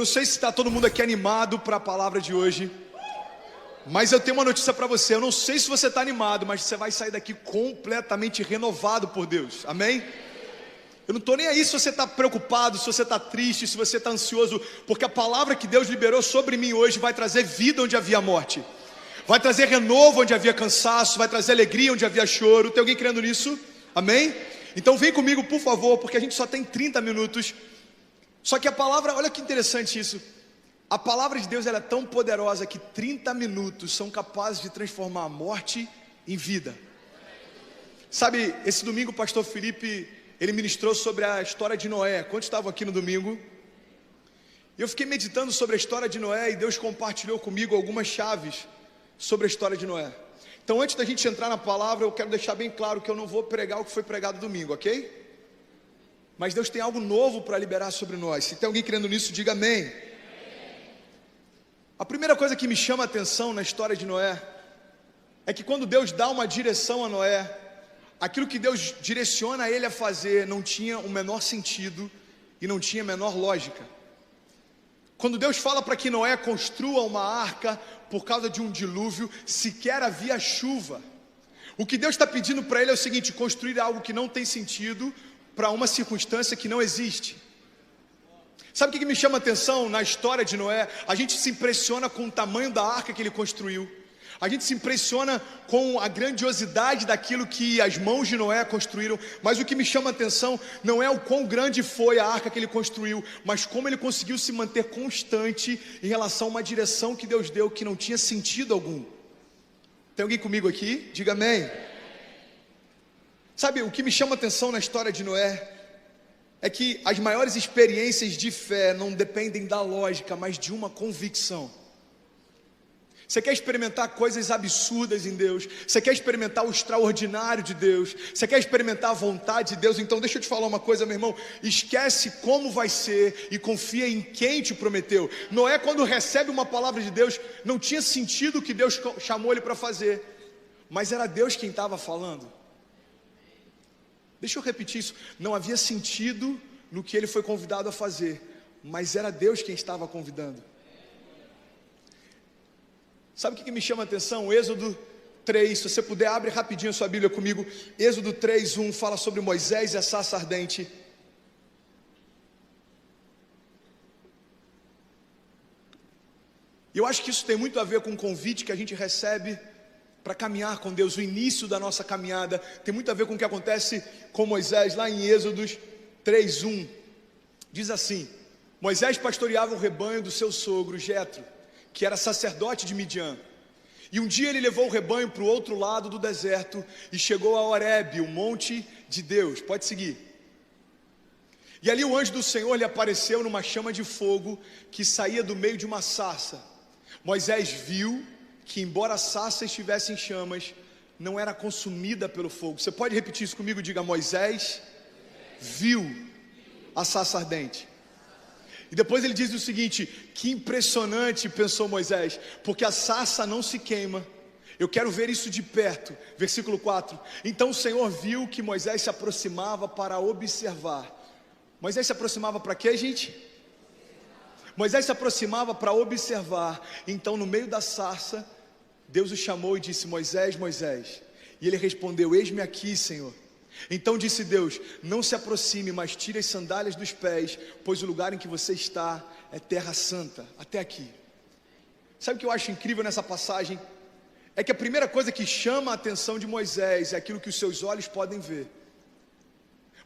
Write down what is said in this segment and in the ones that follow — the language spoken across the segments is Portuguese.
não sei se está todo mundo aqui animado para a palavra de hoje, mas eu tenho uma notícia para você. Eu não sei se você está animado, mas você vai sair daqui completamente renovado por Deus, amém? Eu não estou nem aí se você está preocupado, se você está triste, se você está ansioso, porque a palavra que Deus liberou sobre mim hoje vai trazer vida onde havia morte, vai trazer renovo onde havia cansaço, vai trazer alegria onde havia choro. Tem alguém crendo nisso? Amém? Então vem comigo, por favor, porque a gente só tem 30 minutos. Só que a palavra, olha que interessante isso. A palavra de Deus ela é tão poderosa que 30 minutos são capazes de transformar a morte em vida. Sabe, esse domingo o pastor Felipe, ele ministrou sobre a história de Noé. Quantos estavam aqui no domingo? E eu fiquei meditando sobre a história de Noé e Deus compartilhou comigo algumas chaves sobre a história de Noé. Então, antes da gente entrar na palavra, eu quero deixar bem claro que eu não vou pregar o que foi pregado domingo, ok? Mas Deus tem algo novo para liberar sobre nós. Se tem alguém crendo nisso, diga amém. A primeira coisa que me chama a atenção na história de Noé é que quando Deus dá uma direção a Noé, aquilo que Deus direciona ele a fazer não tinha o menor sentido e não tinha a menor lógica. Quando Deus fala para que Noé construa uma arca por causa de um dilúvio, sequer havia chuva. O que Deus está pedindo para ele é o seguinte: construir algo que não tem sentido para uma circunstância que não existe. Sabe o que me chama a atenção na história de Noé? A gente se impressiona com o tamanho da arca que ele construiu. A gente se impressiona com a grandiosidade daquilo que as mãos de Noé construíram, mas o que me chama a atenção não é o quão grande foi a arca que ele construiu, mas como ele conseguiu se manter constante em relação a uma direção que Deus deu que não tinha sentido algum. Tem alguém comigo aqui? Diga amém. Sabe, o que me chama a atenção na história de Noé é que as maiores experiências de fé não dependem da lógica, mas de uma convicção. Você quer experimentar coisas absurdas em Deus? Você quer experimentar o extraordinário de Deus? Você quer experimentar a vontade de Deus? Então deixa eu te falar uma coisa, meu irmão. Esquece como vai ser e confia em quem te prometeu. Noé, quando recebe uma palavra de Deus, não tinha sentido o que Deus chamou ele para fazer, mas era Deus quem estava falando. Deixa eu repetir isso. Não havia sentido no que ele foi convidado a fazer, mas era Deus quem estava convidando. Sabe o que me chama a atenção? Êxodo 3, se você puder, abre rapidinho a sua Bíblia comigo. Êxodo 3:1 fala sobre Moisés e a sarça ardente. E eu acho que isso tem muito a ver com o convite que a gente recebe para caminhar com Deus. O início da nossa caminhada tem muito a ver com o que acontece com Moisés lá em Êxodos 3:1. Diz assim: Moisés pastoreava o rebanho do seu sogro Jetro, que era sacerdote de Midian. E um dia ele levou o rebanho para o outro lado do deserto e chegou a Horebe, o monte de Deus. Pode seguir. E ali o anjo do Senhor lhe apareceu numa chama de fogo que saía do meio de uma sarça. Moisés viu que, embora a sarça estivesse em chamas, não era consumida pelo fogo. Você pode repetir isso comigo? Diga: Moisés viu a sarça ardente. E depois ele diz o seguinte: que impressionante, pensou Moisés, porque a sarça não se queima. Eu quero ver isso de perto. Versículo 4. Então o Senhor viu que Moisés se aproximava para observar. Moisés se aproximava para quê, gente? Moisés se aproximava para observar. Então, no meio da sarça, Deus o chamou e disse: Moisés, Moisés. E ele respondeu: eis-me aqui, Senhor. Então disse Deus: não se aproxime, mas tire as sandálias dos pés, pois o lugar em que você está é terra santa. Até aqui. Sabe o que eu acho incrível nessa passagem? É que a primeira coisa que chama a atenção de Moisés é aquilo que os seus olhos podem ver.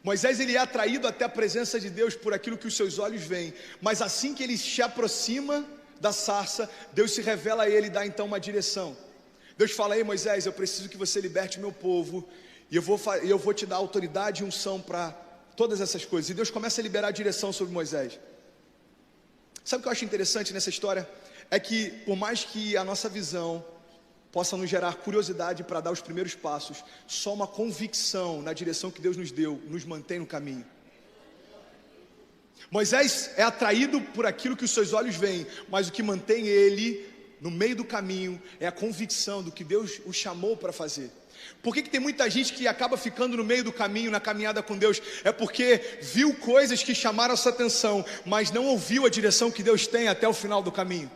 Moisés, ele é atraído até a presença de Deus por aquilo que os seus olhos veem, mas assim que ele se aproxima da sarça, Deus se revela a ele e dá então uma direção. Deus fala: ei Moisés, eu preciso que você liberte o meu povo, e eu vou te dar autoridade e unção para todas essas coisas. E Deus começa a liberar a direção sobre Moisés. Sabe o que eu acho interessante nessa história? É que por mais que a nossa visão possa nos gerar curiosidade para dar os primeiros passos, só uma convicção na direção que Deus nos deu nos mantém no caminho. Moisés é atraído por aquilo que os seus olhos veem, mas o que mantém ele no meio do caminho é a convicção do que Deus o chamou para fazer. Por que tem muita gente que acaba ficando no meio do caminho, na caminhada com Deus? É porque viu coisas que chamaram essa atenção, mas não ouviu a direção que Deus tem até o final do caminho.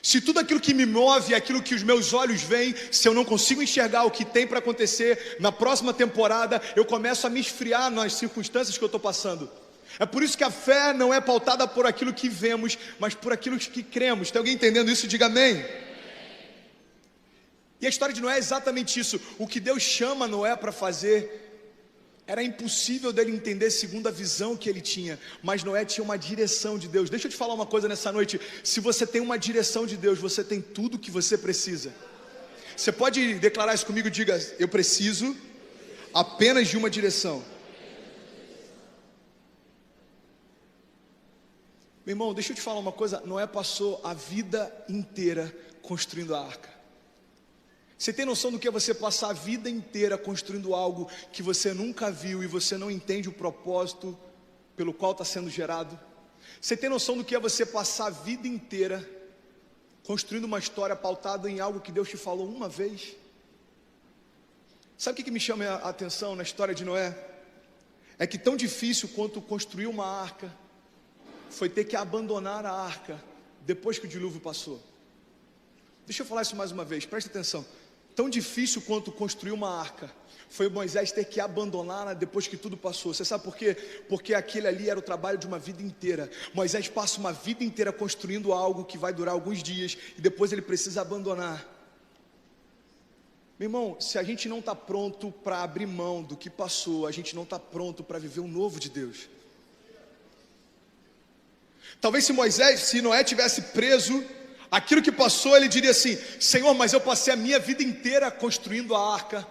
Se tudo aquilo que me move, aquilo que os meus olhos veem, se eu não consigo enxergar o que tem para acontecer na próxima temporada, eu começo a me esfriar nas circunstâncias que eu estou passando. É por isso que a fé não é pautada por aquilo que vemos, mas por aquilo que cremos. Tem alguém entendendo isso? Diga amém. E a história de Noé é exatamente isso. O que Deus chama Noé para fazer, era impossível dele entender segundo a visão que ele tinha, mas Noé tinha uma direção de Deus. Deixa eu te falar uma coisa nessa noite: se você tem uma direção de Deus, você tem tudo que você precisa. Você pode declarar isso comigo? Diga: eu preciso apenas de uma direção. Meu irmão, deixa eu te falar uma coisa. Noé passou a vida inteira construindo a arca. Você tem noção do que é você passar a vida inteira construindo algo que você nunca viu e você não entende o propósito pelo qual está sendo gerado? Você tem noção do que é você passar a vida inteira construindo uma história pautada em algo que Deus te falou uma vez? Sabe o que me chama a atenção na história de Noé? É que tão difícil quanto construir uma arca foi ter que abandonar a arca depois que o dilúvio passou. Deixa eu falar isso mais uma vez, presta atenção. Tão difícil quanto construir uma arca foi Moisés ter que abandoná-la depois que tudo passou. Você sabe por quê? Porque aquele ali era o trabalho de uma vida inteira. Moisés passa uma vida inteira construindo algo que vai durar alguns dias e depois ele precisa abandonar. Meu irmão, se a gente não está pronto para abrir mão do que passou, a gente não está pronto para viver o novo de Deus. Talvez se Noé tivesse preso aquilo que passou, ele diria assim: Senhor, mas eu passei a minha vida inteira construindo a arca.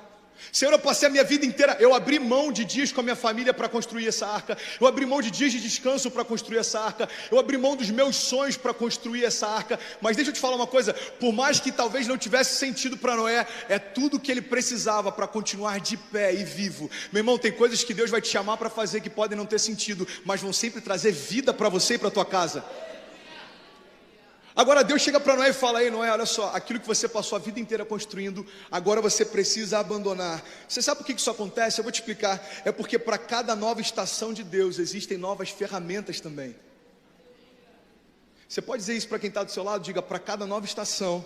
Senhor, eu passei a minha vida inteira, eu abri mão de dias com a minha família para construir essa arca. Eu abri mão de dias de descanso para construir essa arca. Eu abri mão dos meus sonhos para construir essa arca. Mas deixa eu te falar uma coisa: por mais que talvez não tivesse sentido para Noé, é tudo que ele precisava para continuar de pé e vivo. Meu irmão, tem coisas que Deus vai te chamar para fazer que podem não ter sentido, mas vão sempre trazer vida para você e para a tua casa. Agora Deus chega para Noé e fala: ei Noé, olha só, aquilo que você passou a vida inteira construindo, agora você precisa abandonar. Você sabe por que isso acontece? Eu vou te explicar. É porque para cada nova estação de Deus existem novas ferramentas também. Você pode dizer isso para quem está do seu lado? Diga: para cada nova estação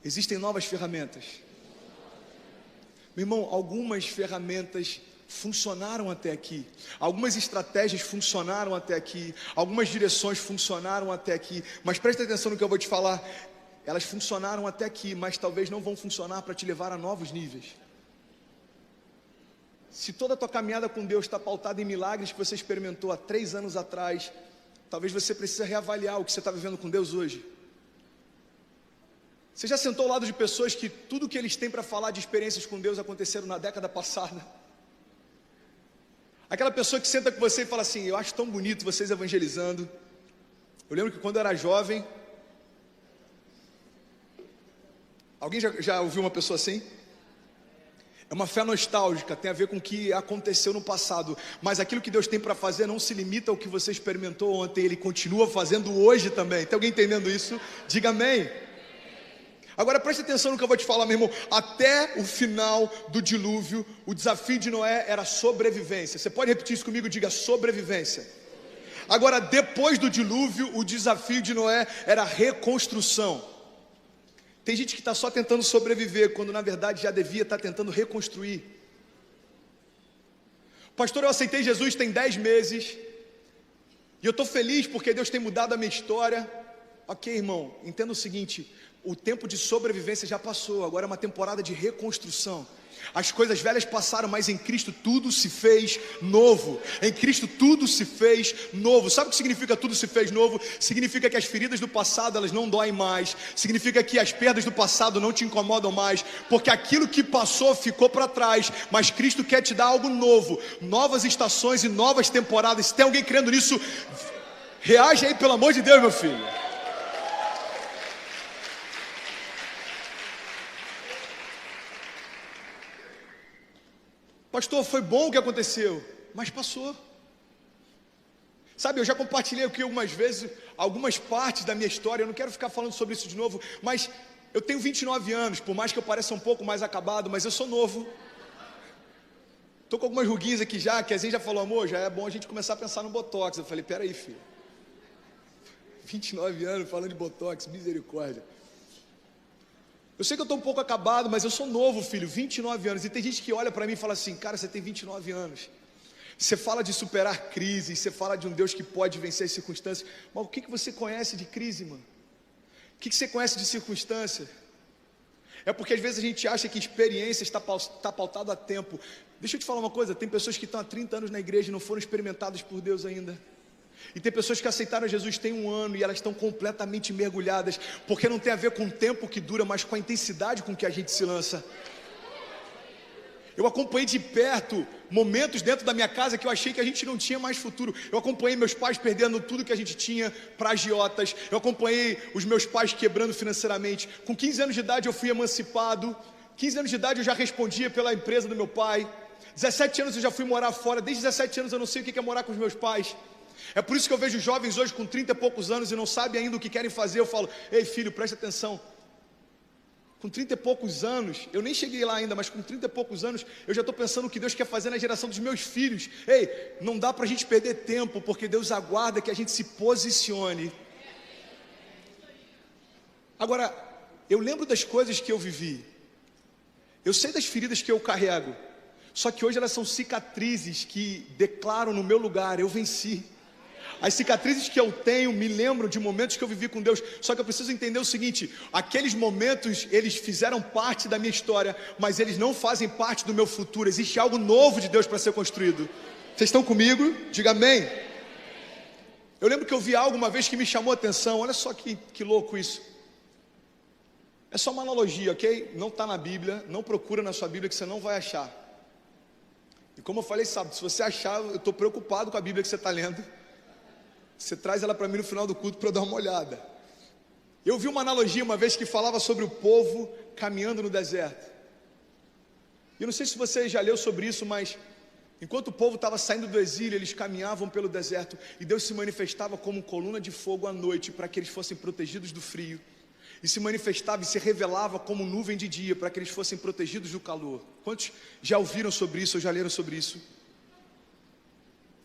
existem novas ferramentas. Meu irmão, algumas ferramentas funcionaram até aqui, algumas estratégias funcionaram até aqui, algumas direções funcionaram até aqui, mas presta atenção no que eu vou te falar. Elas funcionaram até aqui, mas talvez não vão funcionar para te levar a novos níveis. Se toda a tua caminhada com Deus está pautada em milagres que você experimentou há 3 anos atrás, talvez você precise reavaliar o que você está vivendo com Deus hoje. Você já sentou ao lado de pessoas que tudo que eles têm para falar de experiências com Deus aconteceram na década passada? Aquela pessoa que senta com você e fala assim: eu acho tão bonito vocês evangelizando. Eu lembro que quando eu era jovem... Alguém já ouviu uma pessoa assim? É uma fé nostálgica, tem a ver com o que aconteceu no passado. Mas aquilo que Deus tem para fazer não se limita ao que você experimentou ontem, Ele continua fazendo hoje também. Tem alguém entendendo isso? Diga amém. Agora preste atenção no que eu vou te falar, meu irmão. Até o final do dilúvio, o desafio de Noé era sobrevivência. Você pode repetir isso comigo? Diga: sobrevivência. Agora, depois do dilúvio, o desafio de Noé era reconstrução. Tem gente que está só tentando sobreviver, quando na verdade já devia estar tentando reconstruir. Pastor, eu aceitei Jesus tem 10 meses, e eu estou feliz porque Deus tem mudado a minha história. Ok, irmão, entenda o seguinte: o tempo de sobrevivência já passou, agora é uma temporada de reconstrução. As coisas velhas passaram, mas em Cristo tudo se fez novo. Em Cristo tudo se fez novo. Sabe o que significa tudo se fez novo? Significa que as feridas do passado, elas não doem mais. Significa que as perdas do passado não te incomodam mais, porque aquilo que passou ficou para trás, mas Cristo quer te dar algo novo, novas estações e novas temporadas. Se tem alguém crendo nisso, reage aí, pelo amor de Deus, meu filho. Pastor, foi bom o que aconteceu, mas passou. Sabe, eu já compartilhei aqui algumas vezes algumas partes da minha história. Eu não quero ficar falando sobre isso de novo, mas Eu tenho 29 anos, por mais que eu pareça um pouco mais acabado, mas eu sou novo. Tô com algumas ruguinhas aqui já, que a gente já falou, amor, já é bom a gente começar a pensar no Botox. Eu falei, peraí, filho. 29 anos falando de Botox, misericórdia. Eu sei que eu tô um pouco acabado, mas eu sou novo, filho, 29 anos. E tem gente que olha para mim e fala assim, cara, você tem 29 anos. Você fala de superar crises, você fala de um Deus que pode vencer as circunstâncias. Mas o que você conhece de crise, mano? O que você conhece de circunstância? É porque às vezes a gente acha que experiência está pautado a tempo. Deixa eu te falar uma coisa, tem pessoas que estão há 30 anos na igreja e não foram experimentadas por Deus ainda. E tem pessoas que aceitaram Jesus tem 1 ano e elas estão completamente mergulhadas, porque não tem a ver com o tempo que dura, mas com a intensidade com que a gente se lança. Eu acompanhei de perto momentos dentro da minha casa que eu achei que a gente não tinha mais futuro. Eu acompanhei meus pais perdendo tudo que a gente tinha para agiotas. Eu acompanhei os meus pais quebrando financeiramente. Com 15 anos de idade eu fui emancipado. 15 anos de idade eu já respondia pela empresa do meu pai. 17 anos eu já fui morar fora. Desde 17 anos eu não sei o que é morar com os meus pais. É por isso que eu vejo jovens hoje com 30 e poucos anos e não sabem ainda o que querem fazer. Eu falo, ei filho, presta atenção. Com 30 e poucos anos, eu nem cheguei lá ainda, mas com 30 e poucos anos, eu já estou pensando o que Deus quer fazer na geração dos meus filhos. Ei, não dá para a gente perder tempo, porque Deus aguarda que a gente se posicione. Agora, eu lembro das coisas que eu vivi. Eu sei das feridas que eu carrego. Só que hoje elas são cicatrizes que declaram no meu lugar, eu venci. As cicatrizes que eu tenho me lembram de momentos que eu vivi com Deus. Só que eu preciso entender o seguinte: aqueles momentos, eles fizeram parte da minha história, mas eles não fazem parte do meu futuro. Existe algo novo de Deus para ser construído. Vocês estão comigo? Diga amém. Eu lembro que eu vi algo uma vez que me chamou a atenção. Olha só que louco isso. É só uma analogia, ok? Não está na Bíblia. Não procura na sua Bíblia que você não vai achar. E como eu falei, sabe, se você achar, eu estou preocupado com a Bíblia que você está lendo. Você traz ela para mim no final do culto para eu dar uma olhada. Eu vi uma analogia uma vez que falava sobre o povo caminhando no deserto. Eu não sei se você já leu sobre isso, mas enquanto o povo estava saindo do exílio, eles caminhavam pelo deserto e Deus se manifestava como coluna de fogo à noite para que eles fossem protegidos do frio. E se manifestava e se revelava como nuvem de dia para que eles fossem protegidos do calor. Quantos já ouviram sobre isso ou já leram sobre isso?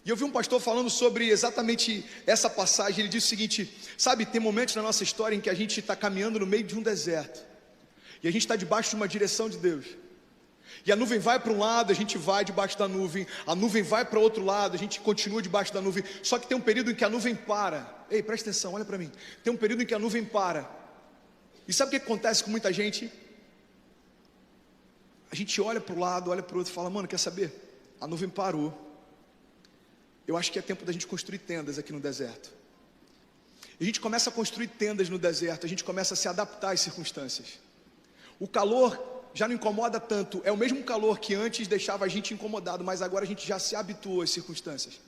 E eu vi um pastor falando sobre exatamente essa passagem. Ele disse o seguinte: sabe, tem momentos na nossa história em que a gente está caminhando no meio de um deserto e a gente está debaixo de uma direção de Deus. E a nuvem vai para um lado, a gente vai debaixo da nuvem. A nuvem vai para outro lado, a gente continua debaixo da nuvem. Só que tem um período em que a nuvem para. Ei, presta atenção, olha para mim. Tem um período em que a nuvem para. E sabe o que acontece com muita gente? A gente olha para o lado, olha para o outro e fala: mano, quer saber? A nuvem parou. Eu acho que é tempo da gente construir tendas aqui no deserto. E a gente começa a construir tendas no deserto, a gente começa a se adaptar às circunstâncias. O calor já não incomoda tanto, é o mesmo calor que antes deixava a gente incomodado, mas agora a gente já se habituou às circunstâncias.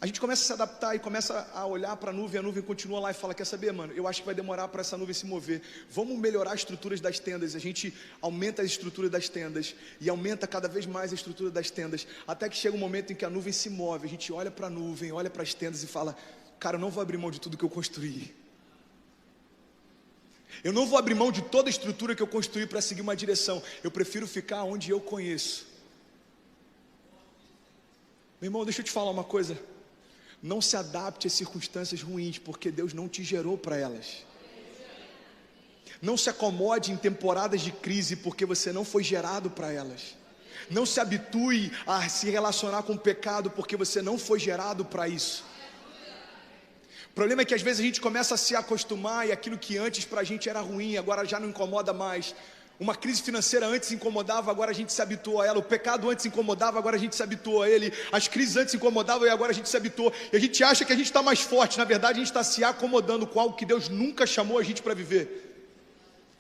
A gente começa a se adaptar e começa a olhar para a nuvem continua lá e fala: quer saber, mano, eu acho que vai demorar para essa nuvem se mover. Vamos melhorar as estruturas das tendas. A gente aumenta a estrutura das tendas e aumenta cada vez mais a estrutura das tendas, até que chega um momento em que a nuvem se move. A gente olha para a nuvem, olha para as tendas e fala: cara, eu não vou abrir mão de tudo que eu construí. Eu não vou abrir mão de toda a estrutura que eu construí para seguir uma direção. Eu prefiro ficar onde eu conheço. Meu irmão, deixa eu te falar uma coisa. Não se adapte às circunstâncias ruins, porque Deus não te gerou para elas. Não se acomode em temporadas de crise, porque você não foi gerado para elas. Não se habitue a se relacionar com o pecado, porque você não foi gerado para isso. O problema é que às vezes a gente começa a se acostumar e aquilo que antes para a gente era ruim, agora já não incomoda mais. Uma crise financeira antes incomodava, agora a gente se habituou a ela. O pecado antes incomodava, agora a gente se habituou a ele. As crises antes incomodavam e agora a gente se habituou. E a gente acha que a gente está mais forte. Na verdade, a gente está se acomodando com algo que Deus nunca chamou a gente para viver.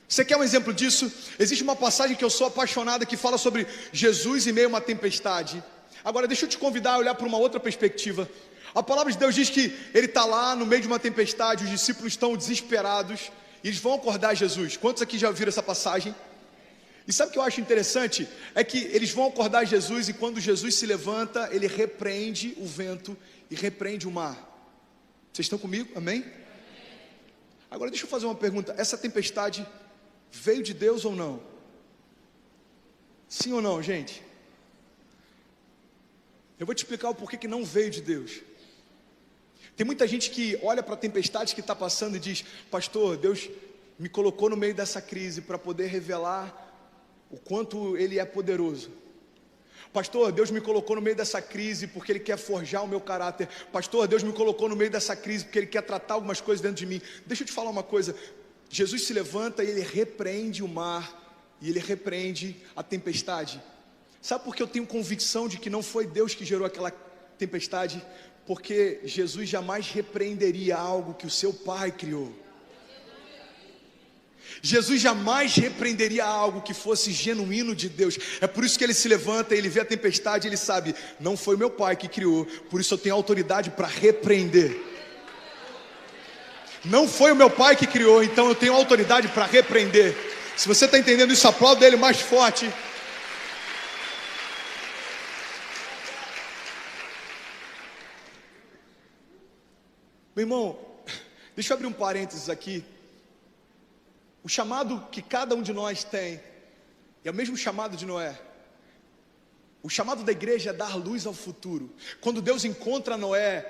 Você quer um exemplo disso? Existe uma passagem que eu sou apaixonada que fala sobre Jesus em meio a uma tempestade. Agora deixa eu te convidar a olhar para uma outra perspectiva. A palavra de Deus diz que Ele está lá no meio de uma tempestade. Os discípulos estão desesperados e eles vão acordar Jesus. Quantos aqui já ouviram essa passagem? E sabe o que eu acho interessante? É que eles vão acordar Jesus e quando Jesus se levanta, Ele repreende o vento e repreende o mar. Vocês estão comigo? Amém? Agora deixa eu fazer uma pergunta: essa tempestade veio de Deus ou não? Sim ou não, gente? Eu vou te explicar o porquê que não veio de Deus. Tem muita gente que olha para a tempestade que está passando e diz: pastor, Deus me colocou no meio dessa crise para poder revelar o quanto Ele é poderoso. Pastor, Deus me colocou no meio dessa crise porque Ele quer forjar o meu caráter. Pastor, Deus me colocou no meio dessa crise porque Ele quer tratar algumas coisas dentro de mim. Deixa eu te falar uma coisa: Jesus se levanta e Ele repreende o mar, e Ele repreende a tempestade. Sabe por que eu tenho convicção de que não foi Deus que gerou aquela tempestade? Porque Jesus jamais repreenderia algo que o seu Pai criou. Jesus jamais repreenderia algo que fosse genuíno de Deus. É por isso que Ele se levanta, Ele vê a tempestade, Ele sabe: não foi meu Pai que criou, por isso eu tenho autoridade para repreender. Não foi o meu Pai que criou, então eu tenho autoridade para repreender. Se você está entendendo isso, aplauda Ele mais forte. Meu irmão, deixa eu abrir um parênteses aqui. O chamado que cada um de nós tem é o mesmo chamado de Noé. O chamado da igreja é dar luz ao futuro. Quando Deus encontra Noé,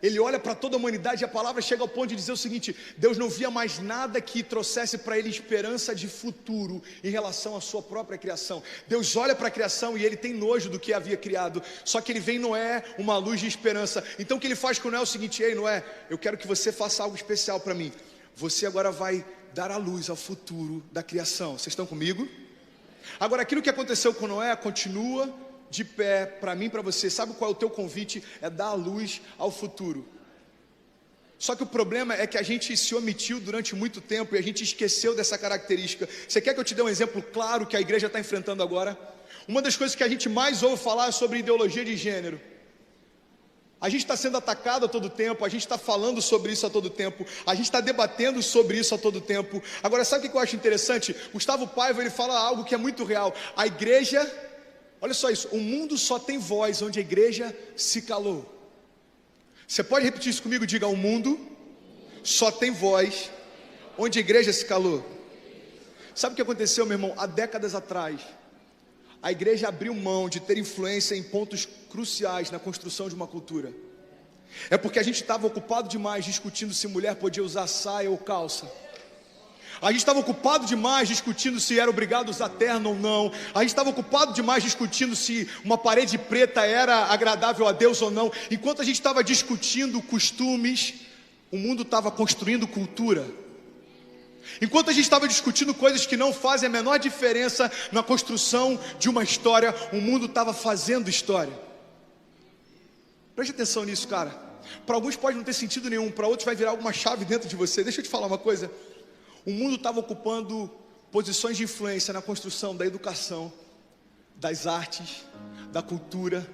Ele olha para toda a humanidade e a palavra chega ao ponto de dizer o seguinte: Deus não via mais nada que trouxesse para ele esperança de futuro em relação à sua própria criação. Deus olha para a criação e Ele tem nojo do que havia criado. Só que Ele vê em Noé uma luz de esperança. Então o que Ele faz com Noé é o seguinte: ei Noé, eu quero que você faça algo especial para mim. Você agora vai dar a luz ao futuro da criação. Vocês estão comigo? Agora, aquilo que aconteceu com Noé continua de pé para mim e para você. Sabe qual é o teu convite? É dar a luz ao futuro. Só que o problema é que a gente se omitiu durante muito tempo e a gente esqueceu dessa característica. Você quer que eu te dê um exemplo claro que a igreja está enfrentando agora? Uma das coisas que a gente mais ouve falar é sobre ideologia de gênero. A gente está sendo atacado a todo tempo, a gente está falando sobre isso a todo tempo, a gente está debatendo sobre isso a todo tempo. Agora, sabe o que eu acho interessante? Gustavo Paiva, ele fala algo que é muito real. A igreja, olha só isso: o mundo só tem voz onde a igreja se calou. Você pode repetir isso comigo? Diga: o mundo só tem voz onde a igreja se calou. Sabe o que aconteceu, meu irmão? Há décadas atrás, a igreja abriu mão de ter influência em pontos cruciais na construção de uma cultura. É porque a gente estava ocupado demais discutindo se mulher podia usar saia ou calça. A gente estava ocupado demais discutindo se era obrigado a usar terno ou não. A gente estava ocupado demais discutindo se uma parede preta era agradável a Deus ou não. Enquanto a gente estava discutindo costumes, o mundo estava construindo cultura. Enquanto a gente estava discutindo coisas que não fazem a menor diferença na construção de uma história, o mundo estava fazendo história. Preste atenção nisso, cara. Para alguns pode não ter sentido nenhum, para outros vai virar alguma chave dentro de você. Deixa eu te falar uma coisa. O mundo estava ocupando posições de influência na construção da educação, das artes, da cultura,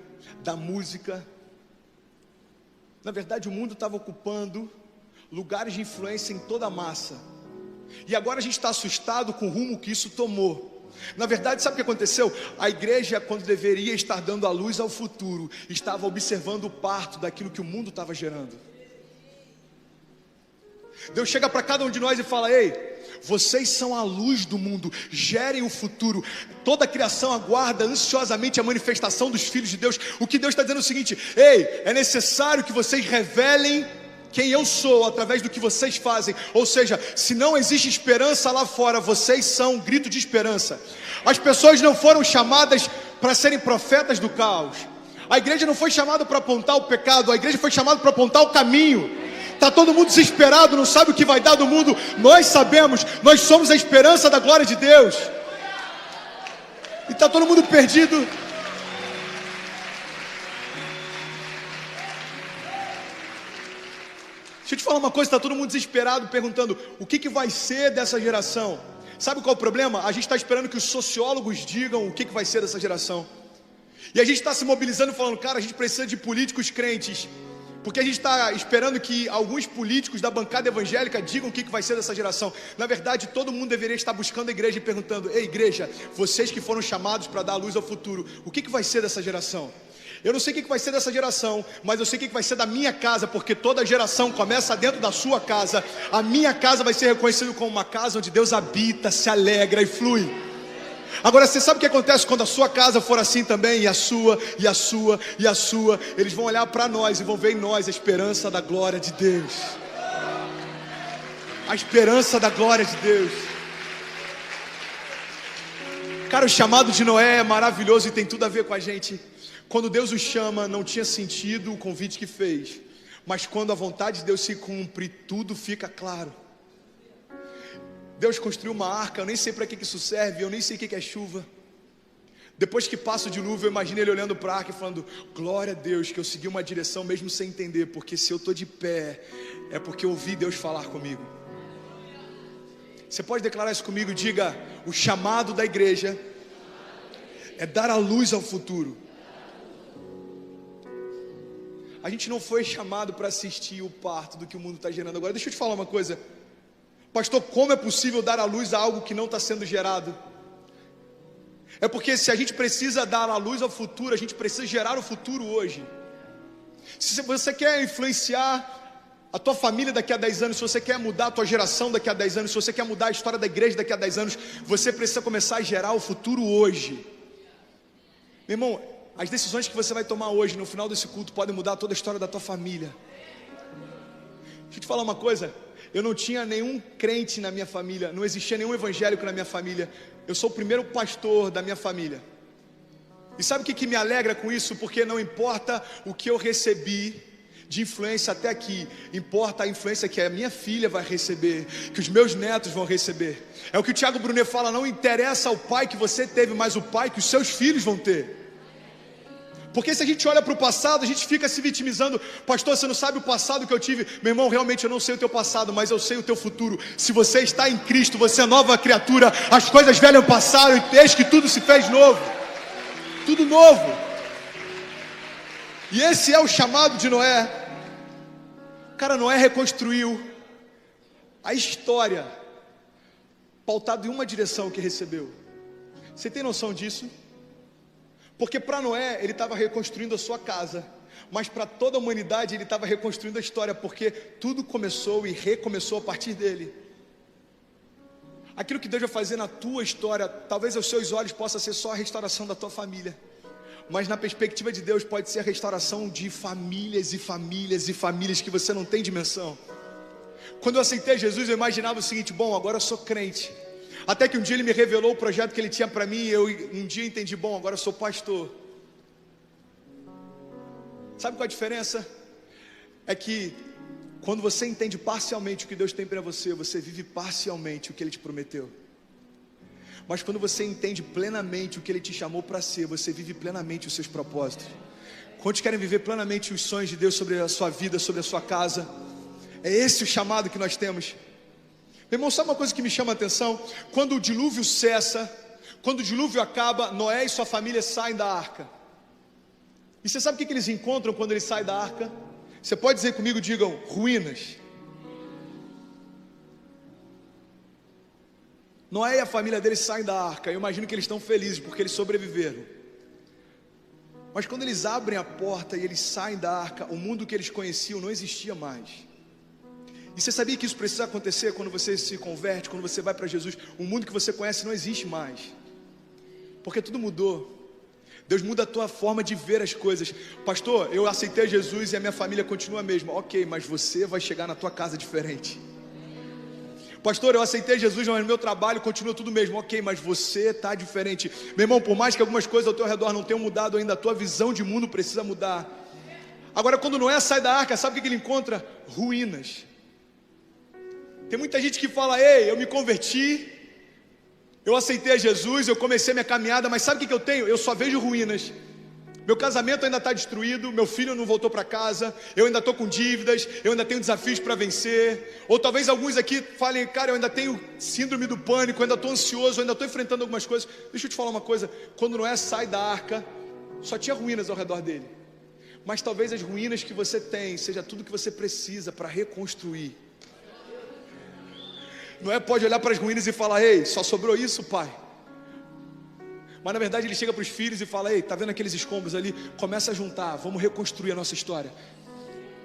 da música. Na verdade, o mundo estava ocupando lugares de influência em toda a massa. E agora a gente está assustado com o rumo que isso tomou. Na verdade, sabe o que aconteceu? A igreja, quando deveria estar dando a luz ao futuro, estava observando o parto daquilo que o mundo estava gerando. Deus chega para cada um de nós e fala: ei, vocês são a luz do mundo, gerem o futuro. Toda a criação aguarda ansiosamente a manifestação dos filhos de Deus. O que Deus está dizendo é o seguinte: ei, é necessário que vocês revelem quem eu sou através do que vocês fazem. Ou seja, se não existe esperança lá fora, vocês são um grito de esperança. As pessoas não foram chamadas para serem profetas do caos. A igreja não foi chamada para apontar o pecado, a igreja foi chamada para apontar o caminho. Está todo mundo desesperado, não sabe o que vai dar do mundo. Nós sabemos, nós somos a esperança da glória de Deus. E está todo mundo perdido. Deixa eu te falar uma coisa, está todo mundo desesperado, perguntando: o que vai ser dessa geração? Sabe qual é o problema? A gente está esperando que os sociólogos digam o que vai ser dessa geração. E a gente está se mobilizando falando: cara, a gente precisa de políticos crentes. Porque a gente está esperando que alguns políticos da bancada evangélica digam o que vai ser dessa geração. Na verdade, todo mundo deveria estar buscando a igreja e perguntando: ei igreja, vocês que foram chamados para dar luz ao futuro, o que vai ser dessa geração? Eu não sei o que vai ser dessa geração, mas eu sei o que vai ser da minha casa, porque toda geração começa dentro da sua casa. A minha casa vai ser reconhecida como uma casa onde Deus habita, se alegra e flui. Agora, você sabe o que acontece quando a sua casa for assim também, e a sua, e a sua, e a sua? Eles vão olhar para nós e vão ver em nós a esperança da glória de Deus. A esperança da glória de Deus. Cara, o chamado de Noé é maravilhoso e tem tudo a ver com a gente. Quando Deus o chama, não tinha sentido o convite que fez. Mas quando a vontade de Deus se cumpre, tudo fica claro. Deus construiu uma arca, eu nem sei para que isso serve, eu nem sei o que é chuva. Depois que passa o dilúvio, eu imagino ele olhando para a arca e falando: glória a Deus que eu segui uma direção mesmo sem entender, porque se eu estou de pé, é porque eu ouvi Deus falar comigo. Você pode declarar isso comigo? Diga: o chamado da igreja é dar a luz ao futuro. A gente não foi chamado para assistir o parto do que o mundo está gerando agora. Deixa eu te falar uma coisa. Pastor, como é possível dar a luz a algo que não está sendo gerado? É porque se a gente precisa dar a luz ao futuro, a gente precisa gerar o futuro hoje. Se você quer influenciar a tua família daqui a 10 anos, se você quer mudar a tua geração daqui a 10 anos, se você quer mudar a história da igreja daqui a 10 anos, você precisa começar a gerar o futuro hoje. Meu irmão, as decisões que você vai tomar hoje, no final desse culto, podem mudar toda a história da tua família. Deixa eu te falar uma coisa. Eu não tinha nenhum crente na minha família, não existia nenhum evangélico na minha família. Eu sou o primeiro pastor da minha família. E sabe o que me alegra com isso? Porque não importa o que eu recebi de influência até aqui, importa a influência que a minha filha vai receber, que os meus netos vão receber. É o que o Thiago Brunet fala: não interessa o pai que você teve, mas o pai que os seus filhos vão ter. Porque se a gente olha para o passado, a gente fica se vitimizando. Pastor, você não sabe o passado que eu tive. Meu irmão, realmente eu não sei o teu passado, mas eu sei o teu futuro. Se você está em Cristo, você é nova criatura. As coisas velhas passaram e eis que tudo se fez novo. Tudo novo. E esse é o chamado de Noé. Cara, Noé reconstruiu a história pautado em uma direção que recebeu. Você tem noção disso? Porque para Noé, ele estava reconstruindo a sua casa, mas para toda a humanidade ele estava reconstruindo a história, porque tudo começou e recomeçou a partir dele. Aquilo que Deus vai fazer na tua história, talvez aos seus olhos possa ser só a restauração da tua família, mas na perspectiva de Deus pode ser a restauração de famílias e famílias e famílias que você não tem dimensão. Quando eu aceitei Jesus, eu imaginava o seguinte: bom, agora eu sou crente. Até que um dia ele me revelou o projeto que ele tinha para mim, e eu um dia entendi: bom, agora eu sou pastor. Sabe qual a diferença? É que quando você entende parcialmente o que Deus tem para você, você vive parcialmente o que Ele te prometeu. Mas quando você entende plenamente o que Ele te chamou para ser, você vive plenamente os seus propósitos. Quantos querem viver plenamente os sonhos de Deus sobre a sua vida, sobre a sua casa? É esse o chamado que nós temos. Meu irmão, sabe uma coisa que me chama a atenção? Quando o dilúvio cessa, quando o dilúvio acaba, Noé e sua família saem da arca. E você sabe o que eles encontram quando eles saem da arca? Você pode dizer comigo, digam: ruínas. Noé e a família deles saem da arca. Eu imagino que eles estão felizes porque eles sobreviveram. Mas quando eles abrem a porta e eles saem da arca, o mundo que eles conheciam não existia mais. E você sabia que isso precisa acontecer quando você se converte, quando você vai para Jesus? O mundo que você conhece não existe mais, porque tudo mudou. Deus muda a tua forma de ver as coisas. Pastor, eu aceitei Jesus e a minha família continua a mesma. Ok, mas você vai chegar na tua casa diferente. Pastor, eu aceitei Jesus, mas no meu trabalho continua tudo mesmo. Ok, mas você está diferente. Meu irmão, por mais que algumas coisas ao teu redor não tenham mudado ainda, a tua visão de mundo precisa mudar. Agora, quando Noé sai da arca, sabe o que ele encontra? Ruínas. Tem muita gente que fala: ei, eu me converti, eu aceitei a Jesus, eu comecei minha caminhada, mas sabe o que eu tenho? Eu só vejo ruínas. Meu casamento ainda está destruído, meu filho não voltou para casa, eu ainda estou com dívidas, eu ainda tenho desafios para vencer. Ou talvez alguns aqui falem: cara, eu ainda tenho síndrome do pânico, eu ainda estou ansioso, eu ainda estou enfrentando algumas coisas. Deixa eu te falar uma coisa: quando Noé sai da arca, só tinha ruínas ao redor dele. Mas talvez as ruínas que você tem seja tudo que você precisa para reconstruir. Noé pode olhar para as ruínas e falar: ei, só sobrou isso, pai? Mas na verdade ele chega para os filhos e fala: ei, tá vendo aqueles escombros ali? Começa a juntar, vamos reconstruir a nossa história.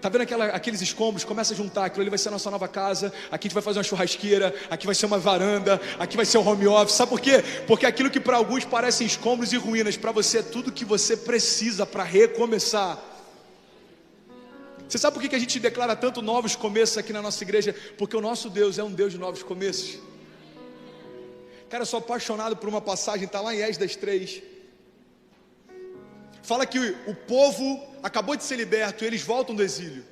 Tá vendo aqueles escombros? Começa a juntar, aquilo ali vai ser a nossa nova casa. Aqui a gente vai fazer uma churrasqueira, aqui vai ser uma varanda, aqui vai ser um home office. Sabe por quê? Porque aquilo que para alguns parecem escombros e ruínas, para você é tudo que você precisa para recomeçar. Você sabe por que a gente declara tanto novos começos aqui na nossa igreja? Porque o nosso Deus é um Deus de novos começos. Cara, eu sou apaixonado por uma passagem, está lá em Esdras 3. Fala que o povo acabou de ser liberto e eles voltam do exílio.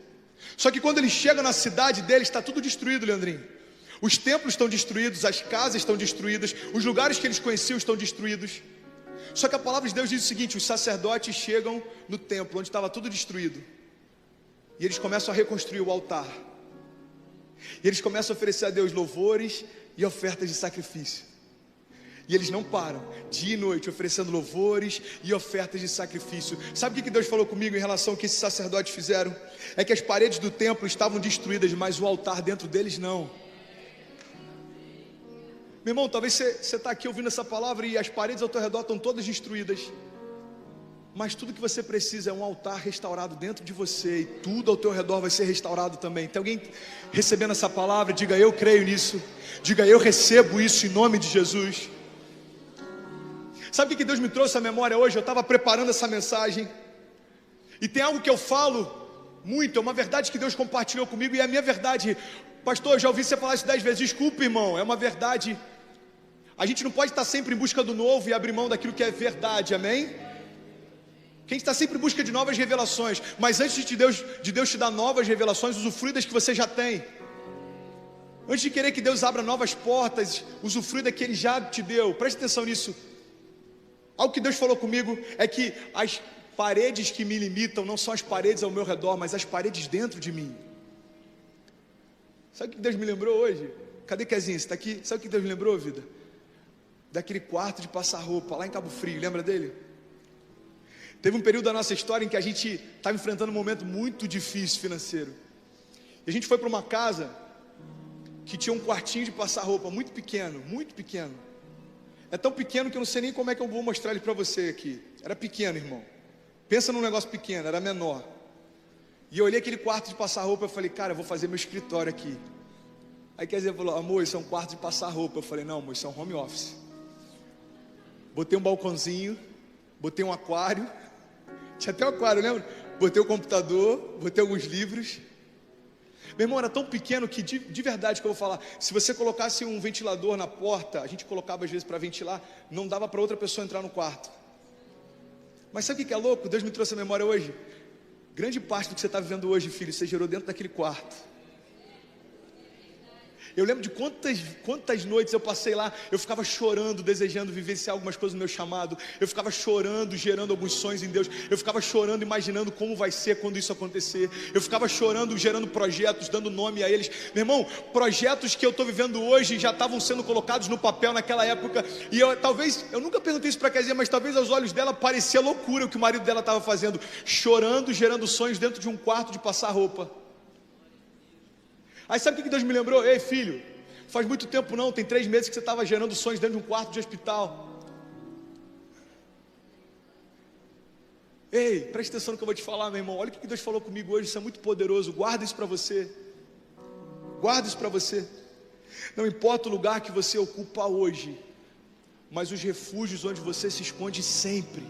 Só que quando eles chegam na cidade deles, está tudo destruído, Leandrinho. Os templos estão destruídos, as casas estão destruídas, os lugares que eles conheciam estão destruídos. Só que a palavra de Deus diz o seguinte: os sacerdotes chegam no templo, onde estava tudo destruído, e eles começam a reconstruir o altar. E eles começam a oferecer a Deus louvores e ofertas de sacrifício. E eles não param, dia e noite, oferecendo louvores e ofertas de sacrifício. Sabe o que Deus falou comigo em relação ao que esses sacerdotes fizeram? É que as paredes do templo estavam destruídas, mas o altar dentro deles não. Meu irmão, talvez você está aqui ouvindo essa palavra e as paredes ao teu redor estão todas destruídas. Mas tudo que você precisa é um altar restaurado dentro de você, e tudo ao teu redor vai ser restaurado também. Tem alguém recebendo essa palavra? Diga: eu creio nisso. Diga: eu recebo isso em nome de Jesus. Sabe o que Deus me trouxe à memória hoje? Eu estava preparando essa mensagem, e tem algo que eu falo muito, é uma verdade que Deus compartilhou comigo, e é a minha verdade. Pastor, eu já ouvi você falar isso 10 vezes. Desculpa, irmão, é uma verdade. A gente não pode estar sempre em busca do novo e abrir mão daquilo que é verdade, amém? Que a gente está sempre em busca de novas revelações, mas antes de Deus te dar novas revelações, usufrui das que você já tem. Antes de querer que Deus abra novas portas, usufrui da que Ele já te deu. Preste atenção nisso. Algo que Deus falou comigo é que as paredes que me limitam não são as paredes ao meu redor, mas as paredes dentro de mim. Sabe o que Deus me lembrou hoje? Cadê Kezinha? Você está aqui? Sabe o que Deus me lembrou, vida? Daquele quarto de passar roupa lá em Cabo Frio, lembra dele? Teve um período da nossa história em que a gente estava enfrentando um momento muito difícil financeiro. E a gente foi para uma casa que tinha um quartinho de passar roupa muito pequeno, muito pequeno. É tão pequeno que eu não sei nem como é que eu vou mostrar ele para você aqui. Era pequeno, irmão. Pensa num negócio pequeno, era menor. E eu olhei aquele quarto de passar roupa e falei: cara, eu vou fazer meu escritório aqui. Aí quer dizer, falou: amor, isso é um quarto de passar roupa. Eu falei: não, amor, isso é um home office. Botei um balcãozinho, botei um aquário. Tinha até um aquário, lembra? Botei o computador, botei alguns livros. Meu irmão, era tão pequeno que de verdade que eu vou falar, se você colocasse um ventilador na porta, a gente colocava às vezes para ventilar, não dava para outra pessoa entrar no quarto. Mas sabe o que é louco? Deus me trouxe a memória hoje. Grande parte do que você está vivendo hoje, filho, você gerou dentro daquele quarto. Eu lembro de quantas noites eu passei lá, eu ficava chorando, desejando vivenciar algumas coisas no meu chamado. Eu ficava chorando, gerando alguns sonhos em Deus. Eu ficava chorando, imaginando como vai ser quando isso acontecer. Eu ficava chorando, gerando projetos, dando nome a eles. Meu irmão, projetos que eu estou vivendo hoje já estavam sendo colocados no papel naquela época. E eu nunca perguntei isso para a Kézia, mas talvez aos olhos dela parecia loucura o que o marido dela estava fazendo. Chorando, gerando sonhos dentro de um quarto de passar roupa. Aí sabe o que Deus me lembrou? Ei, filho, faz muito tempo não, tem 3 meses que você estava gerando sonhos dentro de um quarto de hospital. Ei, presta atenção no que eu vou te falar, meu irmão. Olha o que Deus falou comigo hoje, isso é muito poderoso. Guarda isso para você. Guarda isso para você. Não importa o lugar que você ocupa hoje, mas os refúgios onde você se esconde sempre.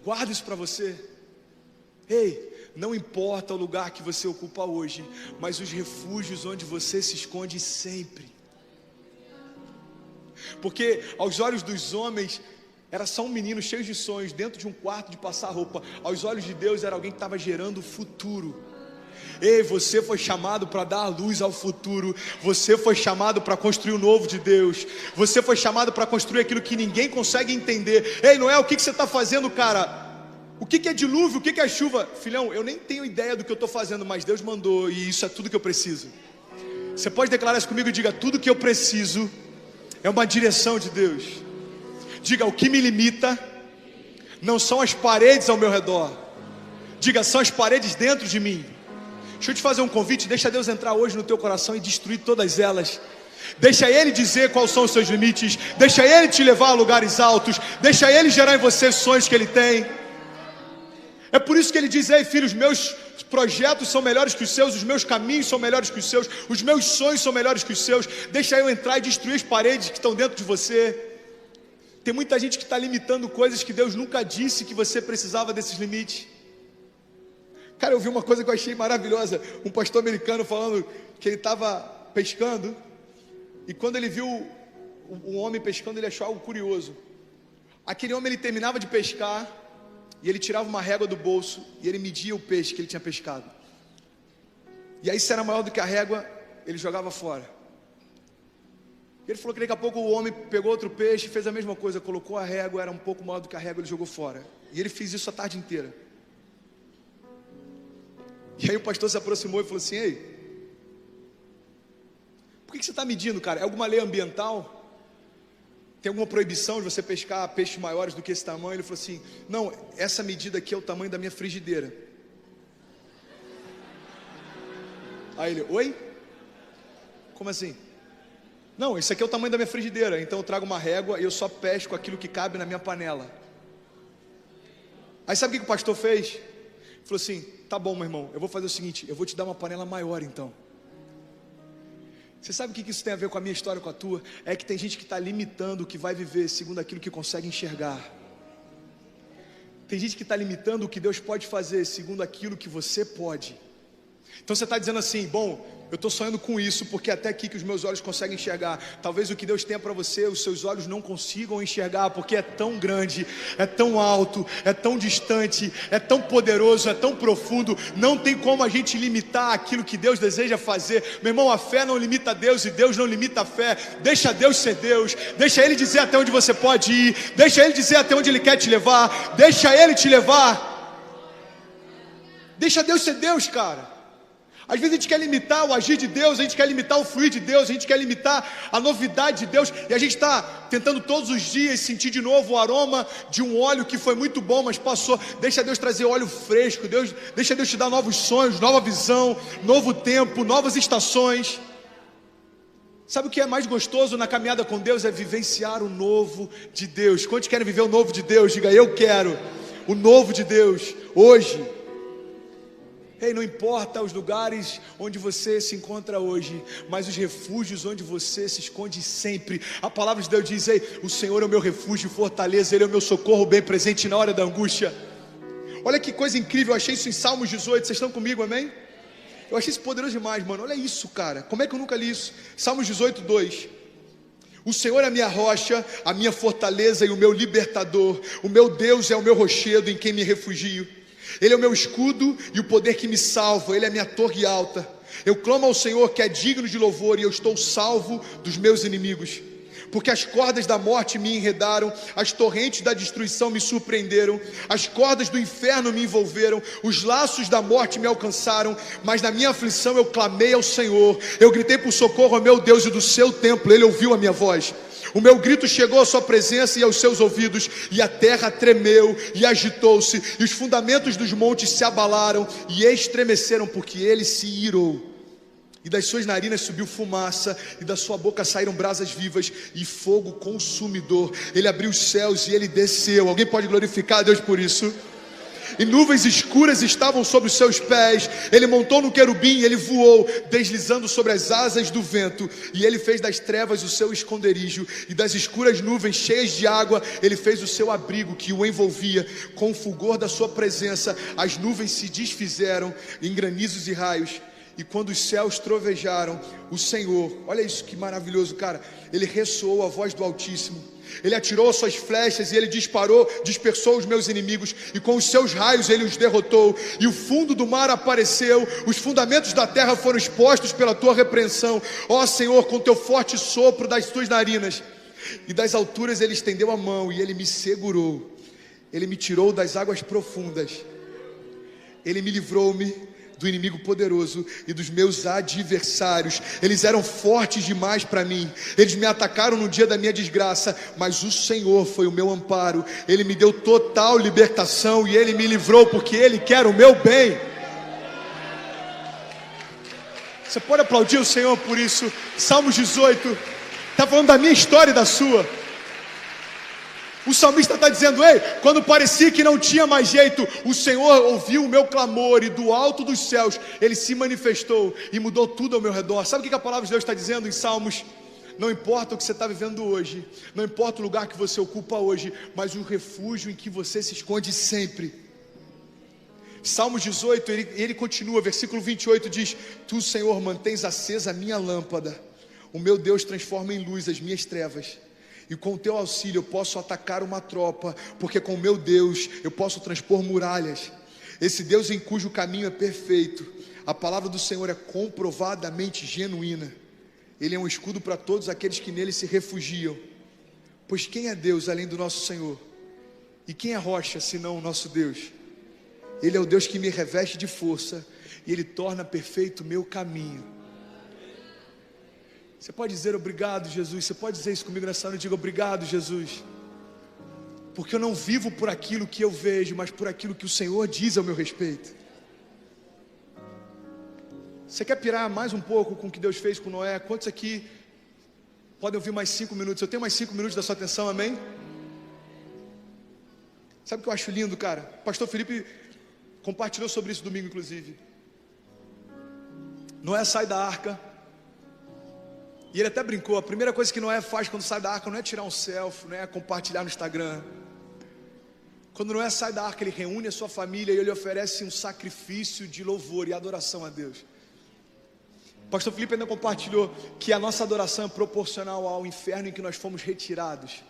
Guarda isso para você. Ei, não importa o lugar que você ocupa hoje, mas os refúgios onde você se esconde sempre. Porque aos olhos dos homens era só um menino cheio de sonhos dentro de um quarto de passar roupa. Aos olhos de Deus era alguém que estava gerando o futuro. Ei, você foi chamado para dar luz ao futuro. Você foi chamado para construir o novo de Deus. Você foi chamado para construir aquilo que ninguém consegue entender. Ei, Noé, o que você está fazendo, cara? O que é dilúvio? O que é chuva? Filhão, eu nem tenho ideia do que eu estou fazendo, mas Deus mandou e isso é tudo que eu preciso. Você pode declarar isso comigo e diga: tudo que eu preciso é uma direção de Deus. Diga: o que me limita não são as paredes ao meu redor. Diga: são as paredes dentro de mim. Deixa eu te fazer um convite, deixa Deus entrar hoje no teu coração e destruir todas elas. Deixa Ele dizer quais são os seus limites. Deixa Ele te levar a lugares altos. Deixa Ele gerar em você os sonhos que Ele tem. É por isso que Ele diz: ei filhos, meus projetos são melhores que os seus, os meus caminhos são melhores que os seus, os meus sonhos são melhores que os seus. Deixa eu entrar e destruir as paredes que estão dentro de você. Tem muita gente que está limitando coisas que Deus nunca disse que você precisava desses limites. Cara, eu vi uma coisa que eu achei maravilhosa. Um pastor americano falando que ele estava pescando, e quando ele viu um homem pescando, ele achou algo curioso. Aquele homem, ele terminava de pescar, e ele tirava uma régua do bolso, e ele media o peixe que ele tinha pescado. E aí, se era maior do que a régua, ele jogava fora. Ele falou que daqui a pouco o homem pegou outro peixe, fez a mesma coisa, colocou a régua, era um pouco maior do que a régua, ele jogou fora. E ele fez isso a tarde inteira. E aí o pastor se aproximou e falou assim: ei, por que você está medindo, cara? É alguma lei ambiental? Tem alguma proibição de você pescar peixes maiores do que esse tamanho? Ele falou assim: não, essa medida aqui é o tamanho da minha frigideira. Aí ele: oi? Como assim? Não, esse aqui é o tamanho da minha frigideira. Então eu trago uma régua e eu só pesco aquilo que cabe na minha panela. Aí sabe o que o pastor fez? Ele falou assim: tá bom, meu irmão, eu vou fazer o seguinte, eu vou te dar uma panela maior então. Você sabe o que isso tem a ver com a minha história, com a tua? É que tem gente que está limitando o que vai viver segundo aquilo que consegue enxergar. Tem gente que está limitando o que Deus pode fazer segundo aquilo que você pode. Então você está dizendo assim: bom, eu estou sonhando com isso porque até aqui que os meus olhos conseguem enxergar. Talvez o que Deus tenha para você, os seus olhos não consigam enxergar, porque é tão grande, é tão alto, é tão distante, é tão poderoso, é tão profundo. Não tem como a gente limitar aquilo que Deus deseja fazer. Meu irmão, a fé não limita Deus e Deus não limita a fé. Deixa Deus ser Deus, deixa Ele dizer até onde você pode ir, deixa Ele dizer até onde Ele quer te levar, deixa Ele te levar. Deixa Deus ser Deus, cara. Às vezes a gente quer limitar o agir de Deus, a gente quer limitar o fluir de Deus, a gente quer limitar a novidade de Deus, e a gente está tentando todos os dias sentir de novo o aroma de um óleo que foi muito bom, mas passou. Deixa Deus trazer óleo fresco, deixa Deus te dar novos sonhos, nova visão, novo tempo, novas estações. Sabe o que é mais gostoso na caminhada com Deus? É vivenciar o novo de Deus. Quantos querem viver o novo de Deus? Diga: eu quero o novo de Deus hoje. Ei, não importa os lugares onde você se encontra hoje, mas os refúgios onde você se esconde sempre. A palavra de Deus diz: ei, o Senhor é o meu refúgio e fortaleza, Ele é o meu socorro bem presente na hora da angústia. Olha que coisa incrível, eu achei isso em Salmos 18, vocês estão comigo, amém? Eu achei isso poderoso demais, mano, olha isso, cara, como é que eu nunca li isso? Salmos 18, 2. O Senhor é a minha rocha, a minha fortaleza e o meu libertador. O meu Deus é o meu rochedo em quem me refugio. Ele é o meu escudo e o poder que me salva. Ele é a minha torre alta. Eu clamo ao Senhor, que é digno de louvor, e eu estou salvo dos meus inimigos. Porque as cordas da morte me enredaram, as torrentes da destruição me surpreenderam, as cordas do inferno me envolveram, os laços da morte me alcançaram. Mas na minha aflição eu clamei ao Senhor, eu gritei por socorro ao meu Deus, e do seu templo Ele ouviu a minha voz. O meu grito chegou à sua presença e aos seus ouvidos, e a terra tremeu e agitou-se, e os fundamentos dos montes se abalaram e estremeceram, porque Ele se irou. E das suas narinas subiu fumaça, e da sua boca saíram brasas vivas e fogo consumidor. Ele abriu os céus e Ele desceu. Alguém pode glorificar a Deus por isso? E nuvens escuras estavam sobre os seus pés. Ele montou no querubim e Ele voou, deslizando sobre as asas do vento. E Ele fez das trevas o seu esconderijo, e das escuras nuvens cheias de água Ele fez o seu abrigo que o envolvia. Com o fulgor da sua presença as nuvens se desfizeram em granizos e raios. E quando os céus trovejaram, o Senhor, olha isso que maravilhoso, cara, Ele ressoou a voz do Altíssimo. Ele atirou as suas flechas e Ele dispersou os meus inimigos, e com os seus raios Ele os derrotou. E o fundo do mar apareceu, os fundamentos da terra foram expostos pela tua repreensão. Ó Senhor, com teu forte sopro das tuas narinas. E das alturas Ele estendeu a mão e Ele me segurou. Ele me tirou das águas profundas. Ele me livrou-me do inimigo poderoso e dos meus adversários. Eles eram fortes demais para mim. Eles me atacaram no dia da minha desgraça, mas o Senhor foi o meu amparo. Ele me deu total libertação e Ele me livrou, porque Ele quer o meu bem. Você pode aplaudir o Senhor por isso. Salmos 18, está falando da minha história e da sua. O salmista está dizendo: ei, quando parecia que não tinha mais jeito, o Senhor ouviu o meu clamor e do alto dos céus Ele se manifestou e mudou tudo ao meu redor. Sabe o que a palavra de Deus está dizendo em Salmos? Não importa o que você está vivendo hoje, não importa o lugar que você ocupa hoje, mas o refúgio em que você se esconde sempre. Salmos 18, ele continua, versículo 28 diz: Tu, Senhor, mantens acesa a minha lâmpada, o meu Deus transforma em luz as minhas trevas. E com o teu auxílio eu posso atacar uma tropa, porque com o meu Deus eu posso transpor muralhas. Esse Deus em cujo caminho é perfeito, a palavra do Senhor é comprovadamente genuína. Ele é um escudo para todos aqueles que nele se refugiam. Pois quem é Deus além do nosso Senhor? E quem é rocha senão o nosso Deus? Ele é o Deus que me reveste de força, e Ele torna perfeito o meu caminho. Você pode dizer obrigado, Jesus? Você pode dizer isso comigo nessa noite? Diga: obrigado, Jesus, porque eu não vivo por aquilo que eu vejo, mas por aquilo que o Senhor diz ao meu respeito. Você quer pirar mais um pouco com o que Deus fez com Noé? Quantos aqui podem ouvir mais 5 minutos? Eu tenho mais 5 minutos da sua atenção, amém? Sabe o que eu acho lindo, cara? O pastor Felipe compartilhou sobre isso domingo, inclusive. Noé sai da arca, e ele até brincou: a primeira coisa que Noé faz quando sai da arca não é tirar um selfie, não é compartilhar no Instagram. Quando Noé sai da arca, ele reúne a sua família e ele oferece um sacrifício de louvor e adoração a Deus. O pastor Felipe ainda compartilhou que a nossa adoração é proporcional ao inferno em que nós fomos retirados.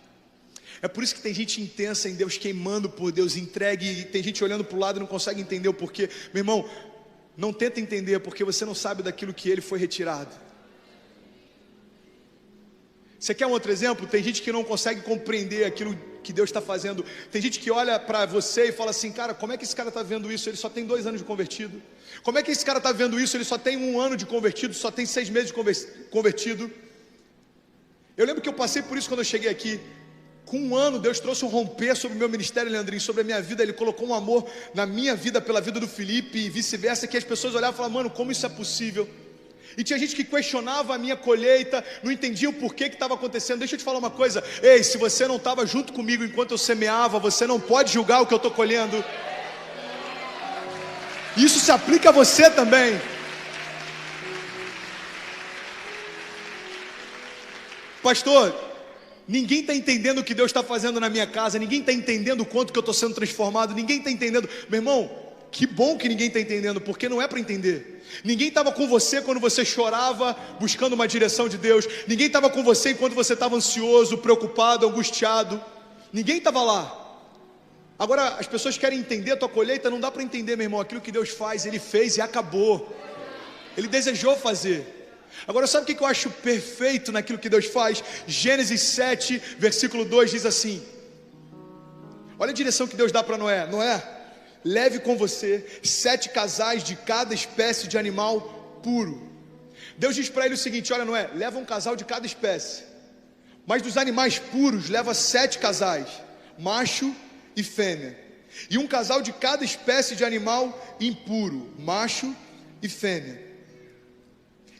É por isso que tem gente intensa em Deus, queimando por Deus, entregue, e tem gente olhando para o lado e não consegue entender o porquê. Meu irmão, não tenta entender, porque você não sabe daquilo que ele foi retirado. Você quer um outro exemplo? Tem gente que não consegue compreender aquilo que Deus está fazendo. Tem gente que olha para você e fala assim: cara, como é que esse cara está vendo isso? Ele só tem 2 anos de convertido. Como é que esse cara está vendo isso? Ele só tem 1 ano de convertido, só tem 6 meses de convertido. Eu lembro que eu passei por isso quando eu cheguei aqui. Com 1 ano, Deus trouxe um romper sobre o meu ministério, Leandrinho, sobre a minha vida. Ele colocou um amor na minha vida pela vida do Felipe e vice-versa, que as pessoas olhavam e falavam: mano, como isso é possível? E tinha gente que questionava a minha colheita, não entendia o porquê que estava acontecendo. Deixa eu te falar uma coisa: ei, se você não estava junto comigo enquanto eu semeava, você não pode julgar o que eu estou colhendo. Isso se aplica a você também. Pastor, ninguém está entendendo o que Deus está fazendo na minha casa, ninguém está entendendo o quanto que eu estou sendo transformado, ninguém está entendendo. Meu irmão, que bom que ninguém está entendendo, porque não é para entender. Ninguém estava com você quando você chorava, buscando uma direção de Deus. Ninguém estava com você enquanto você estava ansioso, preocupado, angustiado. Ninguém estava lá. Agora, as pessoas querem entender a tua colheita. Não dá para entender, meu irmão. Aquilo que Deus faz, Ele fez e acabou. Ele desejou fazer. Agora, sabe o que eu acho perfeito naquilo que Deus faz? Gênesis 7, versículo 2 diz assim: olha a direção que Deus dá para Noé. Noé, leve com você 7 casais de cada espécie de animal puro. Deus diz para ele o seguinte: olha, Noé, leva um casal de cada espécie, mas dos animais puros leva 7 casais, macho e fêmea, e um casal de cada espécie de animal impuro, macho e fêmea.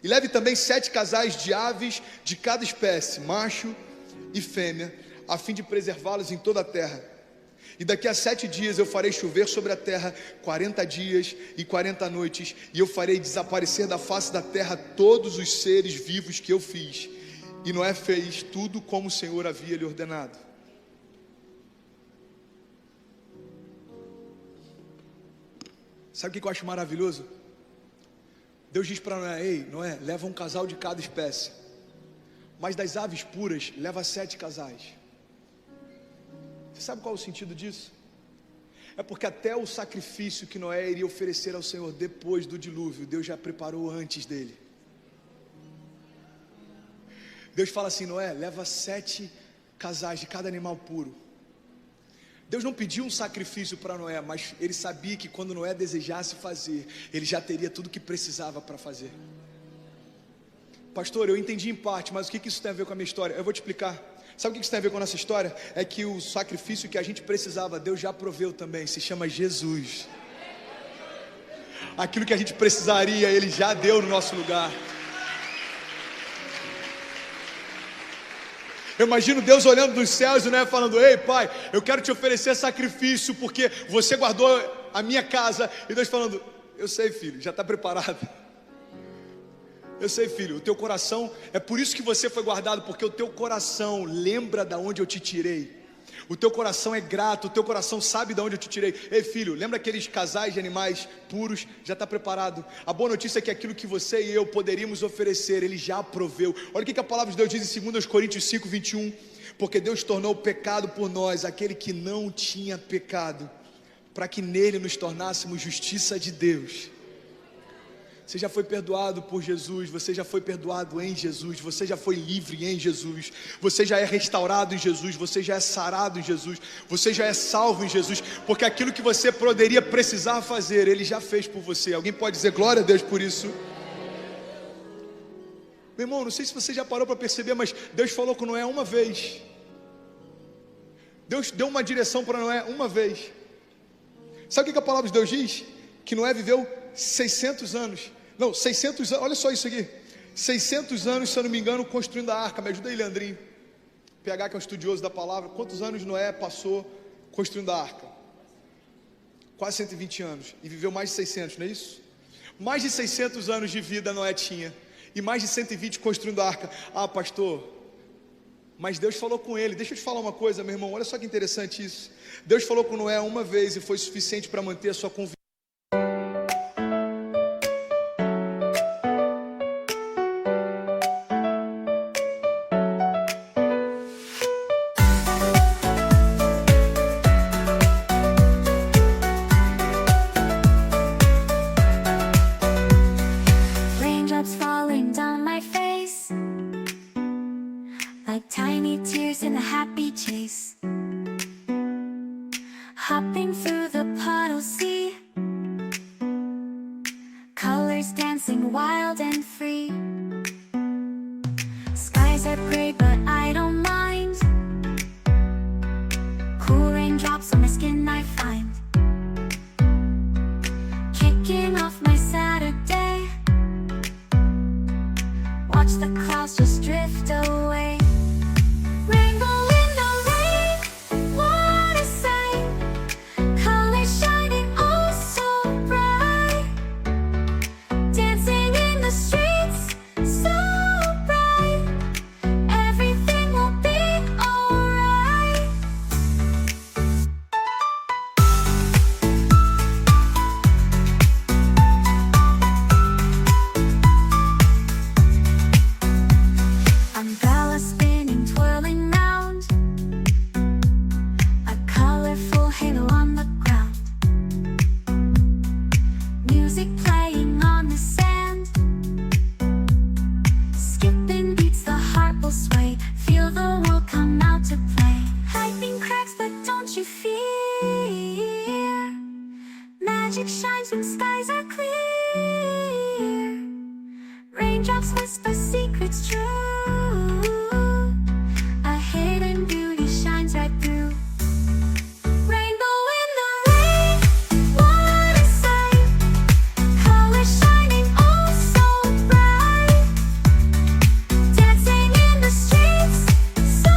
E leve também 7 casais de aves de cada espécie, macho e fêmea, a fim de preservá-los em toda a terra. E daqui a 7 dias eu farei chover sobre a terra 40 dias e 40 noites, e eu farei desaparecer da face da terra todos os seres vivos que eu fiz. E Noé fez tudo como o Senhor havia lhe ordenado. Sabe o que eu acho maravilhoso? Deus diz para Noé: ei, Noé, leva um casal de cada espécie, mas das aves puras leva 7 casais. Você sabe qual é o sentido disso? É porque até o sacrifício que Noé iria oferecer ao Senhor depois do dilúvio, Deus já preparou antes dele. Deus fala assim: Noé, leva 7 casais de cada animal puro. Deus não pediu um sacrifício para Noé, mas ele sabia que quando Noé desejasse fazer, ele já teria tudo o que precisava para fazer. Pastor, eu entendi em parte, mas o que isso tem a ver com a minha história? Eu vou te explicar. Sabe o que isso tem a ver com a nossa história? É que o sacrifício que a gente precisava, Deus já proveu também, se chama Jesus. Aquilo que a gente precisaria, Ele já deu no nosso lugar. Eu imagino Deus olhando dos céus, né, falando: ei pai, eu quero te oferecer sacrifício porque você guardou a minha casa. E Deus falando: eu sei, filho, já está preparado. Eu sei, filho, o teu coração, é por isso que você foi guardado, porque o teu coração lembra de onde eu te tirei. O teu coração é grato, o teu coração sabe de onde eu te tirei. Ei filho, lembra aqueles casais de animais puros? Já está preparado. A boa notícia é que aquilo que você e eu poderíamos oferecer, Ele já proveu. Olha o que a palavra de Deus diz em 2 Coríntios 5, 21. Porque Deus tornou pecado por nós aquele que não tinha pecado, para que nele nos tornássemos justiça de Deus. Você já foi perdoado por Jesus, você já foi perdoado em Jesus, você já foi livre em Jesus, você já é restaurado em Jesus, você já é sarado em Jesus, você já é salvo em Jesus, porque aquilo que você poderia precisar fazer, Ele já fez por você. Alguém pode dizer glória a Deus por isso? Meu irmão, não sei se você já parou para perceber, mas Deus falou com Noé uma vez. Deus deu uma direção para Noé uma vez. Sabe o que a palavra de Deus diz? Que Noé viveu 600 anos. Não, 600 anos, olha só isso aqui. 600 anos, se eu não me engano, construindo a arca. Me ajuda aí, Leandrinho. PH, que é um estudioso da palavra. Quantos anos Noé passou construindo a arca? Quase 120 anos. E viveu mais de 600, não é isso? Mais de 600 anos de vida Noé tinha. E mais de 120 construindo a arca. Ah, pastor, mas Deus falou com ele. Deixa eu te falar uma coisa, meu irmão. Olha só que interessante isso. Deus falou com Noé uma vez e foi suficiente para manter a sua convicção. Like tiny tears in a happy chase, hopping through the puddles, see colors dancing wild and free. Skies are gray but I don't mind, cool raindrops on my skin I find, kicking off my Saturday. Watch the clouds just drift away. Rainbow in the rain, what a sight. Colors shining oh so bright, dancing in the streets so bright. Everything will be alright. Umbrella spinning, twirling round, a colorful halo on the ground. Music playing on the sand, skipping beats, the heart will sway. Feel the world come out to play. Lightning cracks but don't you fear, magic shines when skies are clear. Raindrops whisper secrets true, a hidden beauty shines right through. Rainbow in the rain, what a sight. Colors shining oh so bright, dancing in the streets so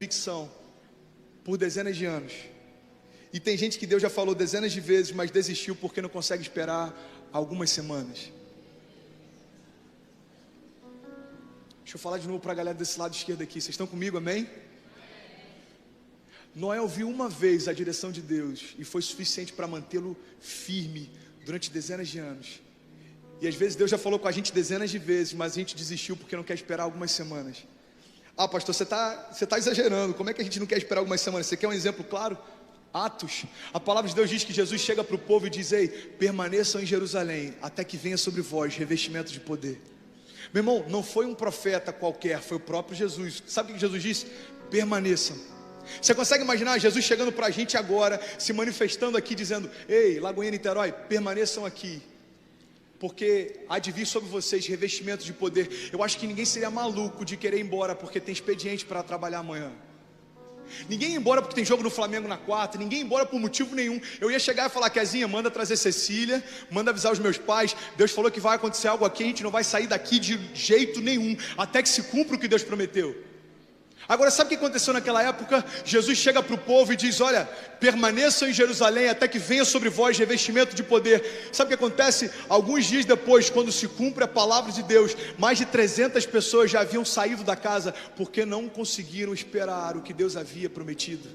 convicção por dezenas de anos. E tem gente que Deus já falou dezenas de vezes, mas desistiu porque não consegue esperar algumas semanas. Deixa eu falar de novo para a galera desse lado esquerdo aqui. Vocês estão comigo, amém? Noé ouviu uma vez a direção de Deus e foi suficiente para mantê-lo firme durante dezenas de anos. E às vezes Deus já falou com a gente dezenas de vezes, mas a gente desistiu porque não quer esperar algumas semanas. Ah, pastor, você tá exagerando. Como é que a gente não quer esperar algumas semanas? Você quer um exemplo claro? Atos. A palavra de Deus diz que Jesus chega para o povo e diz: ei, permaneçam em Jerusalém até que venha sobre vós revestimento de poder. Meu irmão, não foi um profeta qualquer, foi o próprio Jesus. Sabe o que Jesus disse? Permaneçam. Você consegue imaginar Jesus chegando para a gente agora, se manifestando aqui, dizendo: ei, Lagoinha, Niterói, permaneçam aqui, porque há de vir sobre vocês revestimento de poder. Eu acho que ninguém seria maluco de querer ir embora porque tem expediente para trabalhar amanhã. Ninguém ia embora porque tem jogo no Flamengo na quarta. Ninguém ia embora por motivo nenhum. Eu ia chegar e falar: Kezinha, manda trazer Cecília, manda avisar os meus pais. Deus falou que vai acontecer algo aqui, a gente não vai sair daqui de jeito nenhum, até que se cumpra o que Deus prometeu. Agora, sabe o que aconteceu naquela época? Jesus chega para o povo e diz: olha, permaneçam em Jerusalém até que venha sobre vós revestimento de poder. Sabe o que acontece? Alguns dias depois, quando se cumpre a palavra de Deus, mais de 300 pessoas já haviam saído da casa, porque não conseguiram esperar o que Deus havia prometido.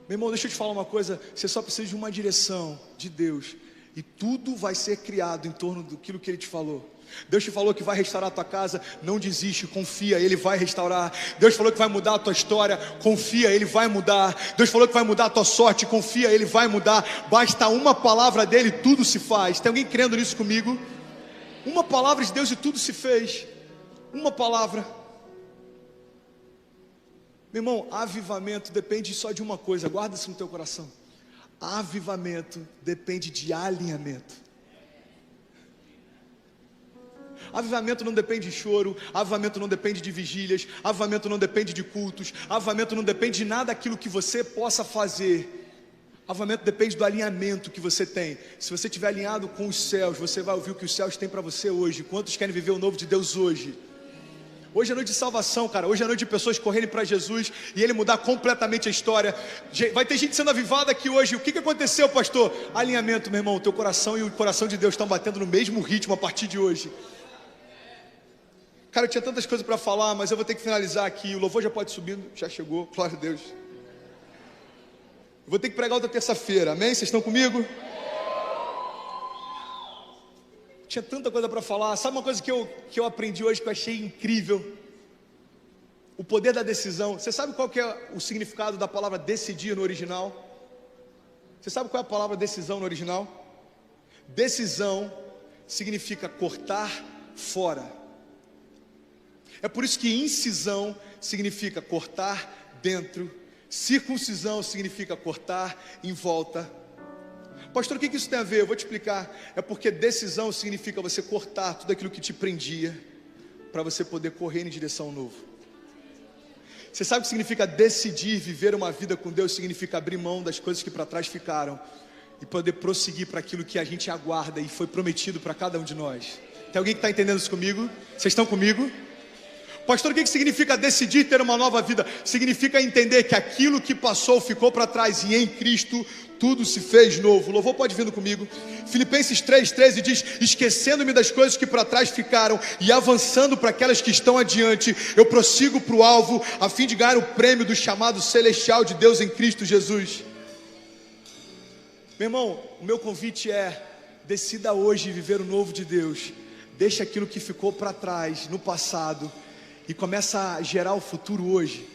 Meu irmão, deixa eu te falar uma coisa: você só precisa de uma direção de Deus, e tudo vai ser criado em torno daquilo que Ele te falou. Deus te falou que vai restaurar a tua casa, não desiste, confia, Ele vai restaurar. Deus falou que vai mudar a tua história, confia, Ele vai mudar. Deus falou que vai mudar a tua sorte, confia, Ele vai mudar. Basta uma palavra dEle, tudo se faz. Tem alguém crendo nisso comigo? Uma palavra de Deus e tudo se fez. Uma palavra. Meu irmão, avivamento depende só de uma coisa, guarda isso no teu coração: avivamento depende de alinhamento. Avivamento não depende de choro, avivamento não depende de vigílias, avivamento não depende de cultos, avivamento não depende de nada daquilo que você possa fazer. Avivamento depende do alinhamento que você tem. Se você estiver alinhado com os céus, você vai ouvir o que os céus têm para você hoje. Quantos querem viver o novo de Deus hoje? Hoje é noite de salvação, cara. Hoje é noite de pessoas correrem para Jesus e Ele mudar completamente a história. Vai ter gente sendo avivada aqui hoje. O que aconteceu, pastor? Alinhamento, meu irmão. O teu coração e o coração de Deus estão batendo no mesmo ritmo a partir de hoje. Cara, eu tinha tantas coisas para falar, mas eu vou ter que finalizar aqui. O louvor já pode subir, já chegou, glória a Deus. Eu vou ter que pregar outra terça-feira, amém? Vocês estão comigo? Tinha tanta coisa para falar. Sabe uma coisa que eu aprendi hoje que eu achei incrível? O poder da decisão. Você sabe qual que é o significado da palavra decidir no original? Você sabe qual é a palavra decisão no original? Decisão significa cortar fora. É por isso que incisão significa cortar dentro, circuncisão significa cortar em volta. Pastor, o que isso tem a ver? Eu vou te explicar. É porque decisão significa você cortar tudo aquilo que te prendia, para você poder correr em direção ao novo. Você sabe o que significa decidir viver uma vida com Deus? Significa abrir mão das coisas que para trás ficaram e poder prosseguir para aquilo que a gente aguarda e foi prometido para cada um de nós. Tem alguém que está entendendo isso comigo? Vocês estão comigo? Pastor, o que significa decidir ter uma nova vida? Significa entender que aquilo que passou ficou para trás e em Cristo tudo se fez novo. O louvor pode vir comigo. Filipenses 3:13 diz: esquecendo-me das coisas que para trás ficaram e avançando para aquelas que estão adiante, eu prossigo para o alvo, a fim de ganhar o prêmio do chamado celestial de Deus em Cristo Jesus. Meu irmão, o meu convite é: decida hoje viver o novo de Deus. Deixa aquilo que ficou para trás no passado e começa a gerar o futuro hoje.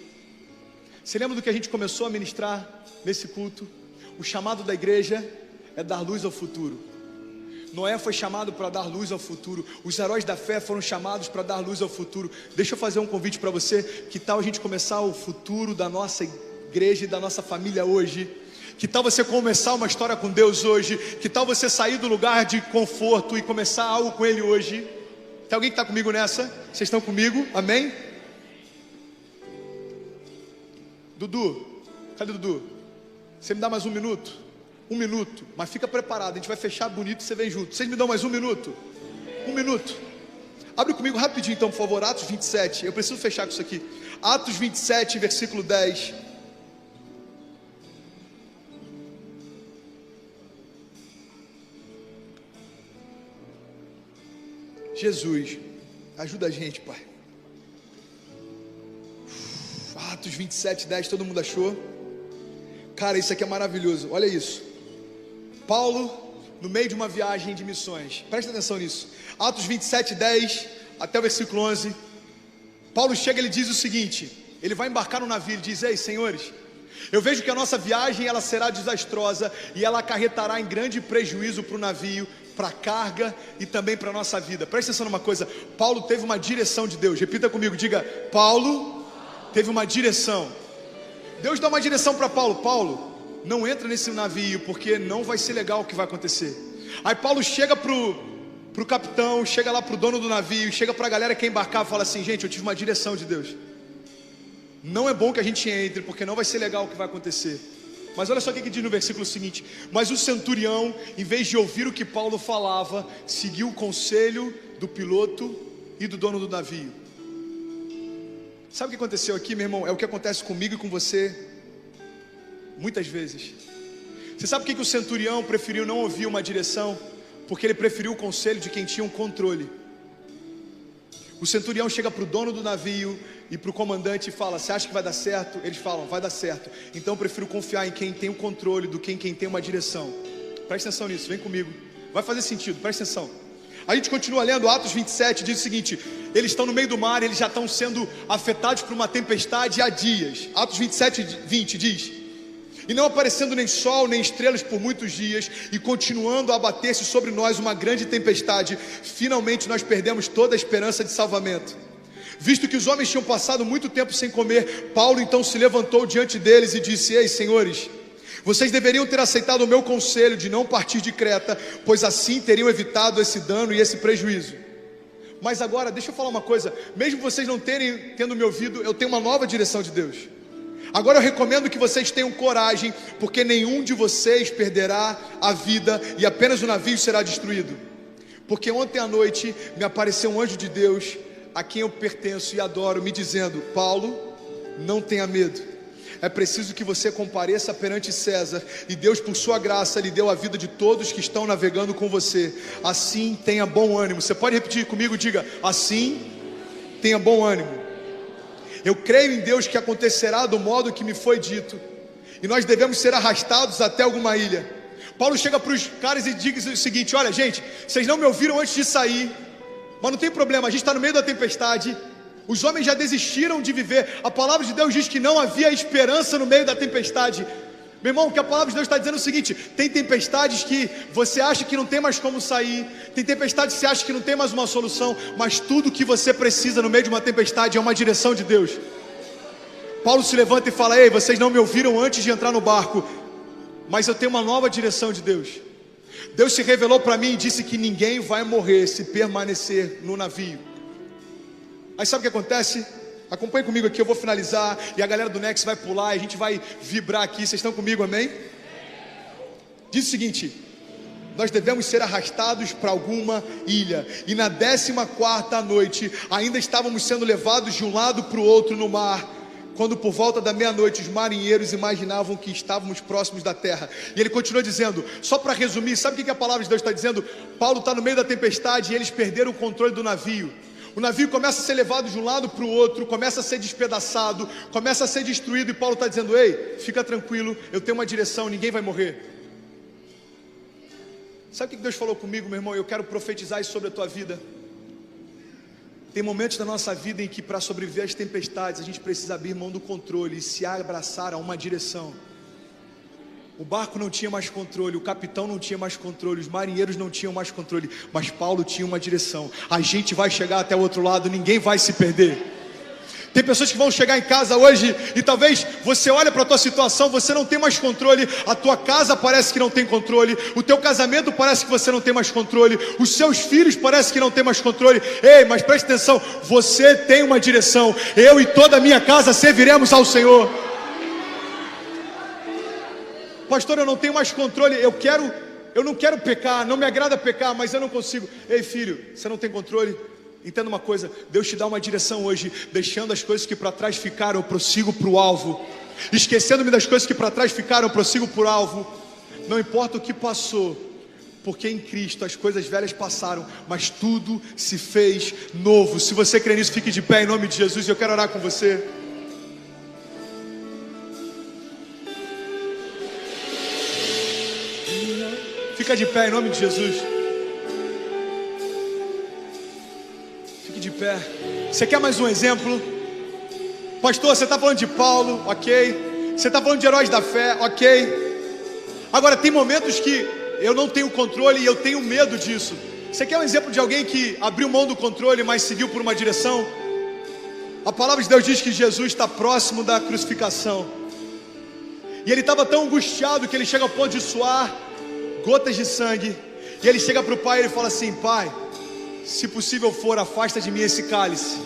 Você lembra do que a gente começou a ministrar nesse culto? O chamado da igreja é dar luz ao futuro. Noé foi chamado para dar luz ao futuro. Os heróis da fé foram chamados para dar luz ao futuro. Deixa eu fazer um convite para você. Que tal a gente começar o futuro da nossa igreja e da nossa família hoje? Que tal você começar uma história com Deus hoje? Que tal você sair do lugar de conforto e começar algo com Ele hoje? Tem alguém que está comigo nessa? Vocês estão comigo? Amém? Dudu, cadê Dudu? Você me dá mais um minuto? Um minuto, mas fica preparado, a gente vai fechar bonito e você vem junto. Vocês me dão mais um minuto? Um minuto. Abre comigo rapidinho então, por favor, Atos 27. Eu preciso fechar com isso aqui. Atos 27, versículo 10. Jesus, ajuda a gente, Pai. Atos 27, 10, todo mundo achou? Cara, isso aqui é maravilhoso, olha isso. Paulo, no meio de uma viagem de missões, presta atenção nisso. Atos 27, 10, até o versículo 11. Paulo chega e ele diz o seguinte, ele vai embarcar no navio, ele diz: ei, senhores, eu vejo que a nossa viagem ela será desastrosa e ela acarretará em grande prejuízo para o navio, para a carga e também para a nossa vida. Presta atenção numa coisa, Paulo teve uma direção de Deus. Repita comigo, diga: Paulo teve uma direção. Deus dá uma direção para Paulo: Paulo, não entra nesse navio porque não vai ser legal o que vai acontecer. Aí Paulo chega pro capitão, chega lá pro dono do navio, chega pra galera que quer embarcar e fala assim: gente, eu tive uma direção de Deus, não é bom que a gente entre porque não vai ser legal o que vai acontecer. Mas olha só o que diz no versículo seguinte: mas o centurião, em vez de ouvir o que Paulo falava, seguiu o conselho do piloto e do dono do navio. Sabe o que aconteceu aqui, meu irmão? É o que acontece comigo e com você muitas vezes. Você sabe por que o centurião preferiu não ouvir uma direção? Porque ele preferiu o conselho de quem tinha um controle. O centurião chega para o dono do navio e para o comandante e fala: você acha que vai dar certo? Eles falam: vai dar certo. Então eu prefiro confiar em quem tem o controle do que em quem tem uma direção. Presta atenção nisso, vem comigo, vai fazer sentido, presta atenção. A gente continua lendo, Atos 27 diz o seguinte: eles estão no meio do mar, eles já estão sendo afetados por uma tempestade há dias. Atos 27, 20 diz: e não aparecendo nem sol nem estrelas por muitos dias, e continuando a abater-se sobre nós uma grande tempestade, finalmente nós perdemos toda a esperança de salvamento. Visto que os homens tinham passado muito tempo sem comer, Paulo então se levantou diante deles e disse: ei, senhores, vocês deveriam ter aceitado o meu conselho de não partir de Creta, pois assim teriam evitado esse dano e esse prejuízo. Mas agora, deixa eu falar uma coisa: mesmo vocês não tendo me ouvido, eu tenho uma nova direção de Deus. Agora eu recomendo que vocês tenham coragem, porque nenhum de vocês perderá a vida e apenas o navio será destruído. Porque ontem à noite me apareceu um anjo de Deus, a quem eu pertenço e adoro, me dizendo: Paulo, não tenha medo. É preciso que você compareça perante César, e Deus por sua graça lhe deu a vida de todos que estão navegando com você. Assim tenha bom ânimo. Você pode repetir comigo? Diga: assim tenha bom ânimo. Eu creio em Deus que acontecerá do modo que me foi dito, e nós devemos ser arrastados até alguma ilha. Paulo chega para os caras e diz o seguinte: olha gente, vocês não me ouviram antes de sair, mas não tem problema, a gente está no meio da tempestade. Os homens já desistiram de viver. A palavra de Deus diz que não havia esperança no meio da tempestade. Meu irmão, o que a palavra de Deus está dizendo é o seguinte: tem tempestades que você acha que não tem mais como sair, tem tempestades que você acha que não tem mais uma solução, mas tudo que você precisa no meio de uma tempestade é uma direção de Deus. Paulo se levanta e fala: ei, vocês não me ouviram antes de entrar no barco, mas eu tenho uma nova direção de Deus. Deus se revelou para mim e disse que ninguém vai morrer se permanecer no navio. Aí sabe o que acontece? Acompanhe comigo aqui, eu vou finalizar, e a galera do Next vai pular, e a gente vai vibrar aqui. Vocês estão comigo, amém? Diz o seguinte: nós devemos ser arrastados para alguma ilha. E na 14ª noite, ainda estávamos sendo levados de um lado para o outro no mar, quando por volta da meia-noite os marinheiros imaginavam que estávamos próximos da terra. E ele continua dizendo, só para resumir, sabe o que a palavra de Deus está dizendo? Paulo está no meio da tempestade e eles perderam o controle do navio. O navio começa a ser levado de um lado para o outro, começa a ser despedaçado, começa a ser destruído, e Paulo está dizendo: ei, fica tranquilo, eu tenho uma direção, ninguém vai morrer. Sabe o que Deus falou comigo, meu irmão? Eu quero profetizar isso sobre a tua vida. Tem momentos da nossa vida em que, para sobreviver às tempestades, a gente precisa abrir mão do controle e se abraçar a uma direção. O barco não tinha mais controle, o capitão não tinha mais controle, os marinheiros não tinham mais controle, mas Paulo tinha uma direção. A gente vai chegar até o outro lado, ninguém vai se perder. Tem pessoas que vão chegar em casa hoje e talvez você olhe para a tua situação, você não tem mais controle, a tua casa parece que não tem controle, o teu casamento parece que você não tem mais controle, os seus filhos parece que não tem mais controle. Ei, mas preste atenção, você tem uma direção. Eu e toda a minha casa serviremos ao Senhor. Pastor, eu não tenho mais controle, eu não quero pecar, não me agrada pecar, mas eu não consigo. Ei filho, você não tem controle? Entenda uma coisa, Deus te dá uma direção hoje, deixando as coisas que para trás ficaram, eu prossigo para o alvo. Esquecendo-me das coisas que para trás ficaram, eu prossigo para o alvo. Não importa o que passou, porque em Cristo as coisas velhas passaram, mas tudo se fez novo. Se você crê nisso, fique de pé em nome de Jesus, e eu quero orar com você. Fica de pé em nome de Jesus. Fique de pé. Você quer mais um exemplo? Pastor, você está falando de Paulo, ok. Você está falando de heróis da fé, ok. Agora tem momentos que eu não tenho controle e eu tenho medo disso. Você quer um exemplo de alguém que abriu mão do controle, mas seguiu por uma direção? A palavra de Deus diz que Jesus está próximo da crucificação. E ele estava tão angustiado que ele chega ao ponto de suar gotas de sangue. E ele chega para o pai e ele fala assim: Pai, se possível for, afasta de mim esse cálice,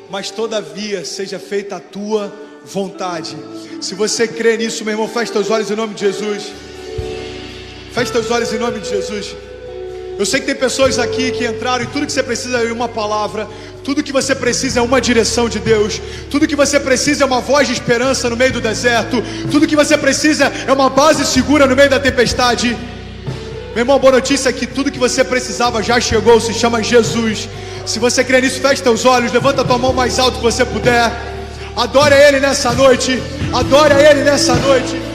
mas todavia seja feita a tua vontade. Se você crê nisso, meu irmão, feche teus olhos em nome de Jesus. Feche teus olhos em nome de Jesus. Eu sei que tem pessoas aqui que entraram e tudo que você precisa é uma palavra. Tudo que você precisa é uma direção de Deus. Tudo que você precisa é uma voz de esperança no meio do deserto. Tudo que você precisa é uma base segura no meio da tempestade. Meu irmão, boa notícia é que tudo que você precisava já chegou, se chama Jesus. Se você crê nisso, feche teus olhos, levanta a tua mão mais alto que você puder. Adore a Ele nessa noite. Adore a Ele nessa noite.